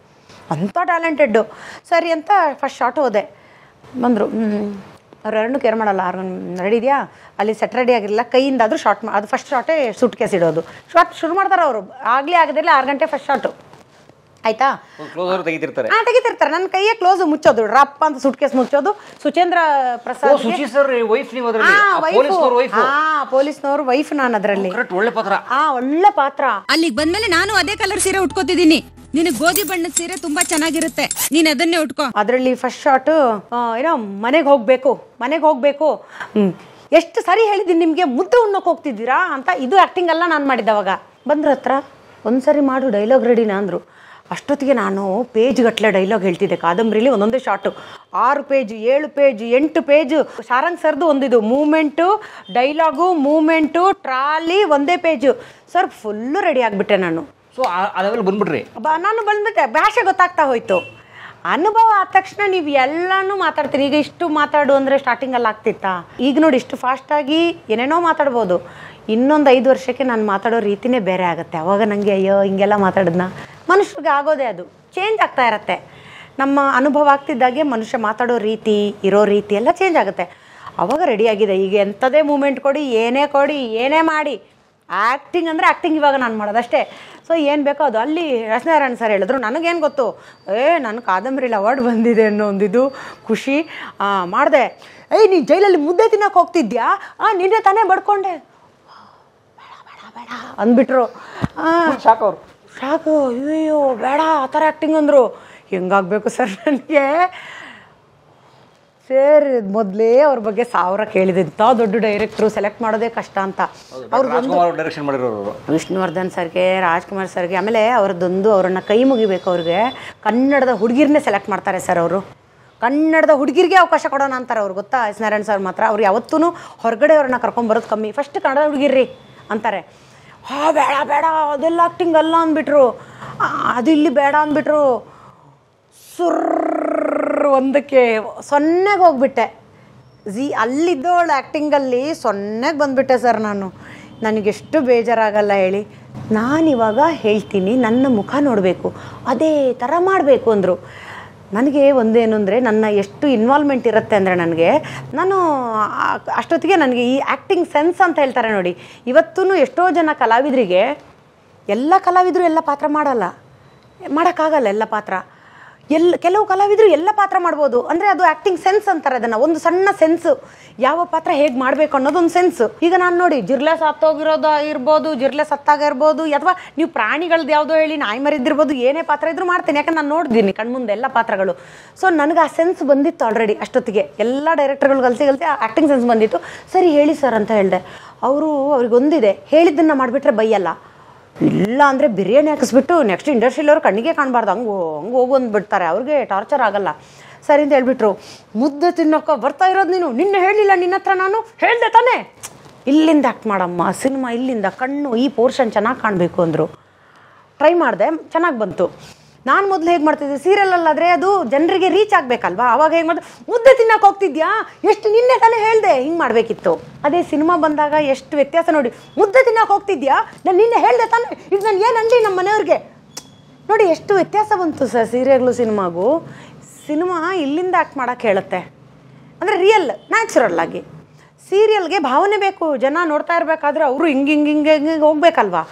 ಅಂಥ ಟ್ಯಾಲೆಂಟೆಡ್ಡು. ಸರಿ ಅಂತ ಫಸ್ಟ್ ಶಾರ್ಟ್ ಹೋದೆ. ಬಂದರು, ಅವ್ರು ಎರಡನ್ನೂ ಕೇರ್ ಮಾಡಲ್ಲ. ರೆಡಿ ಇದೆಯಾ, ಅಲ್ಲಿ ಸೆಟ್ ರೆಡಿ ಆಗಿರಲಿಲ್ಲ, ಕೈಯಿಂದಾದರೂ ಶಾರ್ಟ್ ಅದು ಫಸ್ಟ್ ಶಾರ್ಟೇ ಸೂಟ್ ಕೇಸ್ ಇಡೋದು. ಶಾರ್ಟ್ ಶುರು ಮಾಡ್ತಾರೆ ಅವರು, ಆಗಲೇ ಆಗದಿರಲಿಲ್ಲ 6 ಗಂಟೆ ಫಸ್ಟ್ ಶಾರ್ಟು ಆಯ್ತಾ. ತೆಗಿತಿರ್ತಾರೆ, ನನ್ನ ಕೈಯೇ ಕ್ಲೋಸ್ ಮುಚ್ಚೋದು, ರಪ್ಪ ಅಂತ ಸೂಟ್ ಕೇಸ್ ಮುಚ್ಚೋದು. ಸುಚೇಂದ್ರ ಪ್ರಸಾದ್ ಪೊಲೀಸ್ನವ್ರ ವೈಫ್ ನಾನು ಅದರಲ್ಲಿ. ಒಳ್ಳೆ ಪಾತ್ರ. ಅಲ್ಲಿಗೆ ಬಂದ್ಮೇಲೆ ನಾನು ಅದೇ ಕಲರ್ ಸೀರೆ ಉಟ್ಕೋತಿದ್ದೀನಿ. ನಿನಗೆ ಗೋಧಿ ಬಣ್ಣದ ಸೀರೆ ತುಂಬಾ ಚೆನ್ನಾಗಿರುತ್ತೆ, ನೀನ್ ಅದನ್ನೇ ಉಟ್ಕೋ. ಅದರಲ್ಲಿ ಫಸ್ಟ್ ಶಾಟ್ ಏನೋ ಮನೆಗೆ ಹೋಗ್ಬೇಕು ಎಷ್ಟು ಸರಿ ಹೇಳಿದ್ದೀನಿ ನಿಮಗೆ, ಮುದ್ದೆ ಉಣ್ಣೋಕೆ ಹೋಗ್ತಿದ್ದೀರಾ ಅಂತ. ಇದು ಆ್ಯಕ್ಟಿಂಗ್ ಎಲ್ಲ ನಾನು ಮಾಡಿದ್ದವಾಗ. ಬಂದ್ರ ಹತ್ರ ಒಂದ್ಸರಿ ಮಾಡು ಡೈಲಾಗ್ ರೆಡಿನಾ ಅಂದರು. ಅಷ್ಟೊತ್ತಿಗೆ ನಾನು ಪೇಜ್ ಗಟ್ಟಲೆ ಡೈಲಾಗ್ ಹೇಳ್ತಿದ್ದೆ. ಕಾದಂಬರಿಲಿ ಒಂದೊಂದೇ ಶಾರ್ಟು 6 ಪೇಜ್ 7 ಪೇಜ್ 8 ಪೇಜು. ಶಾರಂಗ್ ಸರ್ದು ಒಂದಿದು ಮೂಮೆಂಟು, ಡೈಲಾಗು, ಮೂಮೆಂಟು, ಟ್ರಾಲಿ, ಒಂದೇ ಪೇಜು. ಸರ್ ಫುಲ್ಲು ರೆಡಿ ಆಗಿಬಿಟ್ಟೆ ನಾನು. ಸೊ ಅದಾವೆಲ್ಲ ಬಂದ್ಬಿಟ್ರಿ. ನಾನು ಬಂದ್ಬಿಟ್ಟೆ, ಭಾಷೆ ಗೊತ್ತಾಗ್ತಾ ಹೋಯ್ತು. ಅನುಭವ ಆದ ತಕ್ಷಣ ನೀವು ಎಲ್ಲನೂ ಮಾತಾಡ್ತೀರಿ. ಈಗ ಇಷ್ಟು ಮಾತಾಡು ಅಂದರೆ ಸ್ಟಾರ್ಟಿಂಗಲ್ಲಿ ಆಗ್ತಿತ್ತಾ? ಈಗ ನೋಡಿ ಇಷ್ಟು ಫಾಸ್ಟಾಗಿ ಏನೇನೋ ಮಾತಾಡ್ಬೋದು. ಇನ್ನೊಂದು 5 ವರ್ಷಕ್ಕೆ ನಾನು ಮಾತಾಡೋ ರೀತಿನೇ ಬೇರೆ ಆಗುತ್ತೆ. ಅವಾಗ ನನಗೆ ಅಯ್ಯೋ ಹಿಂಗೆಲ್ಲ ಮಾತಾಡಿದ್ನ. ಮನುಷ್ಯರಿಗೆ ಆಗೋದೇ ಅದು, ಚೇಂಜ್ ಆಗ್ತಾ ಇರತ್ತೆ. ನಮ್ಮ ಅನುಭವ ಆಗ್ತಿದ್ದಾಗೆ ಮನುಷ್ಯ ಮಾತಾಡೋ ರೀತಿ, ಇರೋ ರೀತಿ ಎಲ್ಲ ಚೇಂಜ್ ಆಗುತ್ತೆ. ಅವಾಗ ರೆಡಿಯಾಗಿದೆ. ಈಗ ಎಂಥದೇ ಮೂಮೆಂಟ್ ಕೊಡಿ, ಏನೇ ಮಾಡಿ, ಆ್ಯಕ್ಟಿಂಗ್ ಅಂದರೆ ಆ್ಯಕ್ಟಿಂಗ್ ಇವಾಗ ನಾನು ಮಾಡೋದಷ್ಟೇ. ಸೊ ಏನು ಬೇಕೋ ಅದು. ಅಲ್ಲಿ ರಚನಾರಾಯಣ್ ಸರ್ ಹೇಳಿದ್ರು, ನನಗೇನು ಗೊತ್ತು, ನನ್ನ ಕಾದಂಬರಿಲಿ ಅವಾರ್ಡ್ ಬಂದಿದೆ ಅನ್ನೋ ಒಂದಿದು ಖುಷಿ ಮಾಡಿದೆ. ನೀನು ಜೈಲಲ್ಲಿ ಮುದ್ದೆ ತಿನ್ನೋಕೆ ಹೋಗ್ತಿದ್ಯಾ? ನಿನ್ನೆ ತಾನೇ ಬಡ್ಕೊಂಡೆ. ಬೇಡ ಅಂದ್ಬಿಟ್ರು. ಶಾಕು, ಅಯ್ಯೋ ಬೇಡ ಆ ಥರ ಆ್ಯಕ್ಟಿಂಗ್ ಅಂದರು. ಹೆಂಗಾಗಬೇಕು ಸರ್ ನನಗೆ? ಸರ್ ಮೊದಲೇ ಅವ್ರ ಬಗ್ಗೆ 1000 ಕೇಳಿದೆ. ಇಂಥ ದೊಡ್ಡ ಡೈರೆಕ್ಟ್ರು ಸೆಲೆಕ್ಟ್ ಮಾಡೋದೇ ಕಷ್ಟ ಅಂತ. ಡೈರೆಕ್ಷನ್ ಮಾಡಿರೋರು ವಿಷ್ಣುವರ್ಧನ್ ಸರ್ಗೆ, ರಾಜ್ಕುಮಾರ್ ಸರ್ಗೆ. ಆಮೇಲೆ ಅವ್ರನ್ನ ಕೈ ಮುಗಿಬೇಕು. ಅವ್ರಿಗೆ ಕನ್ನಡದ ಹುಡುಗಿರನ್ನೇ ಸೆಲೆಕ್ಟ್ ಮಾಡ್ತಾರೆ ಸರ್ ಅವರು. ಕನ್ನಡದ ಹುಡುಗಿರಿಗೆ ಅವಕಾಶ ಕೊಡೋಣ ಅಂತಾರೆ ಅವ್ರು, ಗೊತ್ತಾ? ಎಸ್ ನಾರಾಯಣ್ ಸರ್ ಮಾತ್ರ. ಅವ್ರು ಯಾವತ್ತೂ ಹೊರಗಡೆ ಅವ್ರನ್ನ ಕರ್ಕೊಂಬರೋದು ಕಮ್ಮಿ. ಫಸ್ಟ್ ಕನ್ನಡ ಹುಡುಗಿರ್ರಿ ಅಂತಾರೆ. ಬೇಡ ಅದೆಲ್ಲ ಆ್ಯಕ್ಟಿಂಗ್ ಅಲ್ಲ ಅಂದ್ಬಿಟ್ರು. ಅದು ಇಲ್ಲಿ ಬೇಡ ಅಂದ್ಬಿಟ್ರು. ಒಂದಕ್ಕೆ 0ಗೆ ಹೋಗ್ಬಿಟ್ಟೆ. ಅಲ್ಲಿದ್ದವಳು ಆ್ಯಕ್ಟಿಂಗಲ್ಲಿ 0ಗೆ ಬಂದುಬಿಟ್ಟೆ ಸರ್ ನಾನು. ನನಗೆಷ್ಟು ಬೇಜಾರಾಗಲ್ಲ ಹೇಳಿ. ನಾನಿವಾಗ ಹೇಳ್ತೀನಿ, ನನ್ನ ಮುಖ ನೋಡಬೇಕು, ಅದೇ ಥರ ಮಾಡಬೇಕು ಅಂದರು. ನನಗೆ ಒಂದೇನು ಅಂದರೆ, ನನ್ನ ಎಷ್ಟು ಇನ್ವಾಲ್ವ್ಮೆಂಟ್ ಇರುತ್ತೆ ಅಂದರೆ ನಾನು ಅಷ್ಟೊತ್ತಿಗೆ ನನಗೆ ಈ ಆ್ಯಕ್ಟಿಂಗ್ ಸೆನ್ಸ್ ಅಂತ ಹೇಳ್ತಾರೆ ನೋಡಿ. ಇವತ್ತೂ ಎಷ್ಟೋ ಜನ ಕಲಾವಿದರಿಗೆ, ಎಲ್ಲ ಕಲಾವಿದರು ಎಲ್ಲ ಪಾತ್ರ ಮಾಡೋಕ್ಕಾಗಲ್ಲ. ಎಲ್ಲ ಪಾತ್ರ ಕೆಲವು ಕಲಾವಿದರು ಎಲ್ಲ ಪಾತ್ರ ಮಾಡ್ಬೋದು. ಅಂದರೆ ಅದು ಆ್ಯಕ್ಟಿಂಗ್ ಸೆನ್ಸ್ ಅಂತಾರೆ ಅದನ್ನು. ಒಂದು ಸಣ್ಣ ಸೆನ್ಸು, ಯಾವ ಪಾತ್ರ ಹೇಗೆ ಮಾಡಬೇಕು ಅನ್ನೋದೊಂದು ಸೆನ್ಸು. ಈಗ ನಾನು ನೋಡಿ ಜಿರ್ಲೆ ಸತ್ತೋಗಿರೋದು ಇರ್ಬೋದು, ಜಿರ್ಲೆ ಸತ್ತಾಗ ಇರ್ಬೋದು, ಅಥವಾ ನೀವು ಪ್ರಾಣಿಗಳದ್ದು ಯಾವುದೋ ಹೇಳಿ ನಾಯಿ ಮರಿದ್ದಿರ್ಬೋದು, ಏನೇ ಪಾತ್ರ ಇದ್ರೂ ಮಾಡ್ತೀನಿ. ಯಾಕಂದ್ರೆ ನಾನು ನೋಡಿದ್ದೀನಿ ಕಣ್ಮುಂದೆ ಎಲ್ಲ ಪಾತ್ರಗಳು. ಸೊ ನನಗೆ ಆ ಸೆನ್ಸ್ ಬಂದಿತ್ತು ಆಲ್ರೆಡಿ ಅಷ್ಟೊತ್ತಿಗೆ. ಎಲ್ಲ ಡೈರೆಕ್ಟರ್ಗಳು ಕಲಿಸಿ ಆ್ಯಕ್ಟಿಂಗ್ ಸೆನ್ಸ್ ಬಂದಿತ್ತು. ಸರಿ ಹೇಳಿ ಸರ್ ಅಂತ ಹೇಳಿದೆ. ಅವ್ರಿಗೊಂದಿದೆ, ಹೇಳಿದ್ದನ್ನು ಮಾಡಿಬಿಟ್ರೆ ಬೈಯಲ್ಲ. ಇಲ್ಲ ಅಂದರೆ ಬಿರಿಯಾನಿ ಹಾಕಿಸ್ಬಿಟ್ಟು ನೆಕ್ಸ್ಟ್ ಇಂಡಸ್ಟ್ರಿಯಲ್ಲವ್ರು ಕಣ್ಣಿಗೆ ಕಾಣಬಾರ್ದು, ಹಂಗೆ ಹೋಗು ಅಂದ್ಬಿಡ್ತಾರೆ. ಅವ್ರಿಗೆ ಟಾರ್ಚರ್ ಆಗಲ್ಲ. ಸರಿ ಅಂತ ಹೇಳ್ಬಿಟ್ರು. ಮುದ್ದೆ ತಿನ್ನೋಕೆ ಬರ್ತಾ ಇರೋದು ನೀನು, ನಿನ್ನೆ ಹೇಳಿಲ್ಲ ನಿನ್ನ ಹತ್ರ? ನಾನು ಹೇಳಿದೆ ತಾನೇ, ಇಲ್ಲಿಂದ ಆ್ಯಕ್ಟ್ ಮಾಡಮ್ಮ ಸಿನಿಮಾ, ಇಲ್ಲಿಂದ ಕಣ್ಣು ಈ ಪೋರ್ಷನ್ ಚೆನ್ನಾಗಿ ಕಾಣಬೇಕು ಅಂದರು. ಟ್ರೈ ಮಾಡಿದೆ, ಚೆನ್ನಾಗಿ ಬಂತು. ನಾನು ಮೊದಲು ಹೇಗೆ ಮಾಡ್ತಿದ್ದೆ, ಸೀರಿಯಲಲ್ಲಾದರೆ ಅದು ಜನರಿಗೆ ರೀಚ್ ಆಗಬೇಕಲ್ವಾ? ಆವಾಗ ಹೇಗೆ ಮಾಡಿದೆ, ಮುದ್ದೆ ತಿನ್ನೋಕೆ ಹೋಗ್ತಿದ್ಯಾ, ಎಷ್ಟು ನಿನ್ನೆ ತಾನೇ ಹೇಳಿದೆ, ಹಿಂಗೆ ಮಾಡಬೇಕಿತ್ತು. ಅದೇ ಸಿನಿಮಾ ಬಂದಾಗ ಎಷ್ಟು ವ್ಯತ್ಯಾಸ ನೋಡಿ. ಮುದ್ದೆ ತಿನ್ನೋಕೆ ಹೋಗ್ತಿದ್ಯಾ, ನಾನು ನಿನ್ನೆ ಹೇಳಿದೆ ತಾನೇ, ಈಗ ನಾನು ಏನು ಅನ್ಲಿ ನಮ್ಮ ಮನೆಯವ್ರಿಗೆ ನೋಡಿ, ಎಷ್ಟು ವ್ಯತ್ಯಾಸ ಬಂತು ಸರ್ ಸೀರಿಯಲ್ಗಳು ಸಿನಿಮಾಗೂ. ಸಿನಿಮಾ ಇಲ್ಲಿಂದ ಆ್ಯಕ್ಟ್ ಮಾಡೋಕ್ಕೆ ಹೇಳುತ್ತೆ, ಅಂದರೆ ರಿಯಲ್ ನ್ಯಾಚುರಲ್ ಆಗಿ. ಸೀರಿಯಲ್ಗೆ ಭಾವನೆ ಬೇಕು, ಜನ ನೋಡ್ತಾ ಇರಬೇಕಾದ್ರೆ ಅವರು ಹಿಂಗೆ ಹೋಗ್ಬೇಕಲ್ವಾ?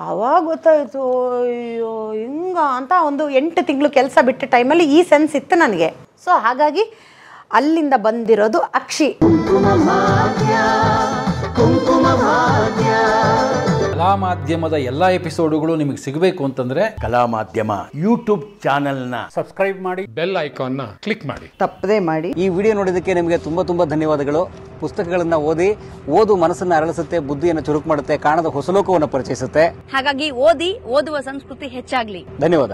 ಆವಾಗ ಗೊತ್ತಾಯಿತು, ಅಯ್ಯೋ ಹಿಂಗ ಅಂತ. ಒಂದು 8 ತಿಂಗಳು ಕೆಲಸ ಬಿಟ್ಟ ಟೈಮಲ್ಲಿ ಈ ಸೆನ್ಸ್ ಇತ್ತು ನನಗೆ. ಸೊ ಹಾಗಾಗಿ ಅಲ್ಲಿಂದ ಬಂದಿರೋದು ಅಕ್ಷಿ. ಕಲಾ ಮಾಧ್ಯಮದ ಎಲ್ಲ ಎಪಿಸೋಡುಗಳು ನಿಮಗೆ ಸಿಗಬೇಕು ಅಂತಂದ್ರೆ ಕಲಾ ಮಾಧ್ಯಮ ಯೂಟ್ಯೂಬ್ ಚಾನೆಲ್ನ ಸಬ್ಸ್ಕ್ರೈಬ್ ಮಾಡಿ, ಬೆಲ್ ಐಕಾನ್ನ ಕ್ಲಿಕ್ ಮಾಡಿ, ತಪ್ಪದೇ ಮಾಡಿ. ಈ ವಿಡಿಯೋ ನೋಡಿದ್ದಕ್ಕೆ ನಿಮಗೆ ತುಂಬಾ ಧನ್ಯವಾದಗಳು. ಪುಸ್ತಕಗಳನ್ನ ಓದು ಮನಸ್ಸನ್ನು ಅರಳಿಸುತ್ತೆ, ಬುದ್ಧಿಯನ್ನು ಚುರುಕು ಮಾಡುತ್ತೆ, ಕಾಣದ ಹೊಸ ಲೋಕವನ್ನು ಪರಿಚಯಿಸುತ್ತೆ. ಹಾಗಾಗಿ ಓದುವ ಸಂಸ್ಕೃತಿ ಹೆಚ್ಚಾಗ್ಲಿ. ಧನ್ಯವಾದ.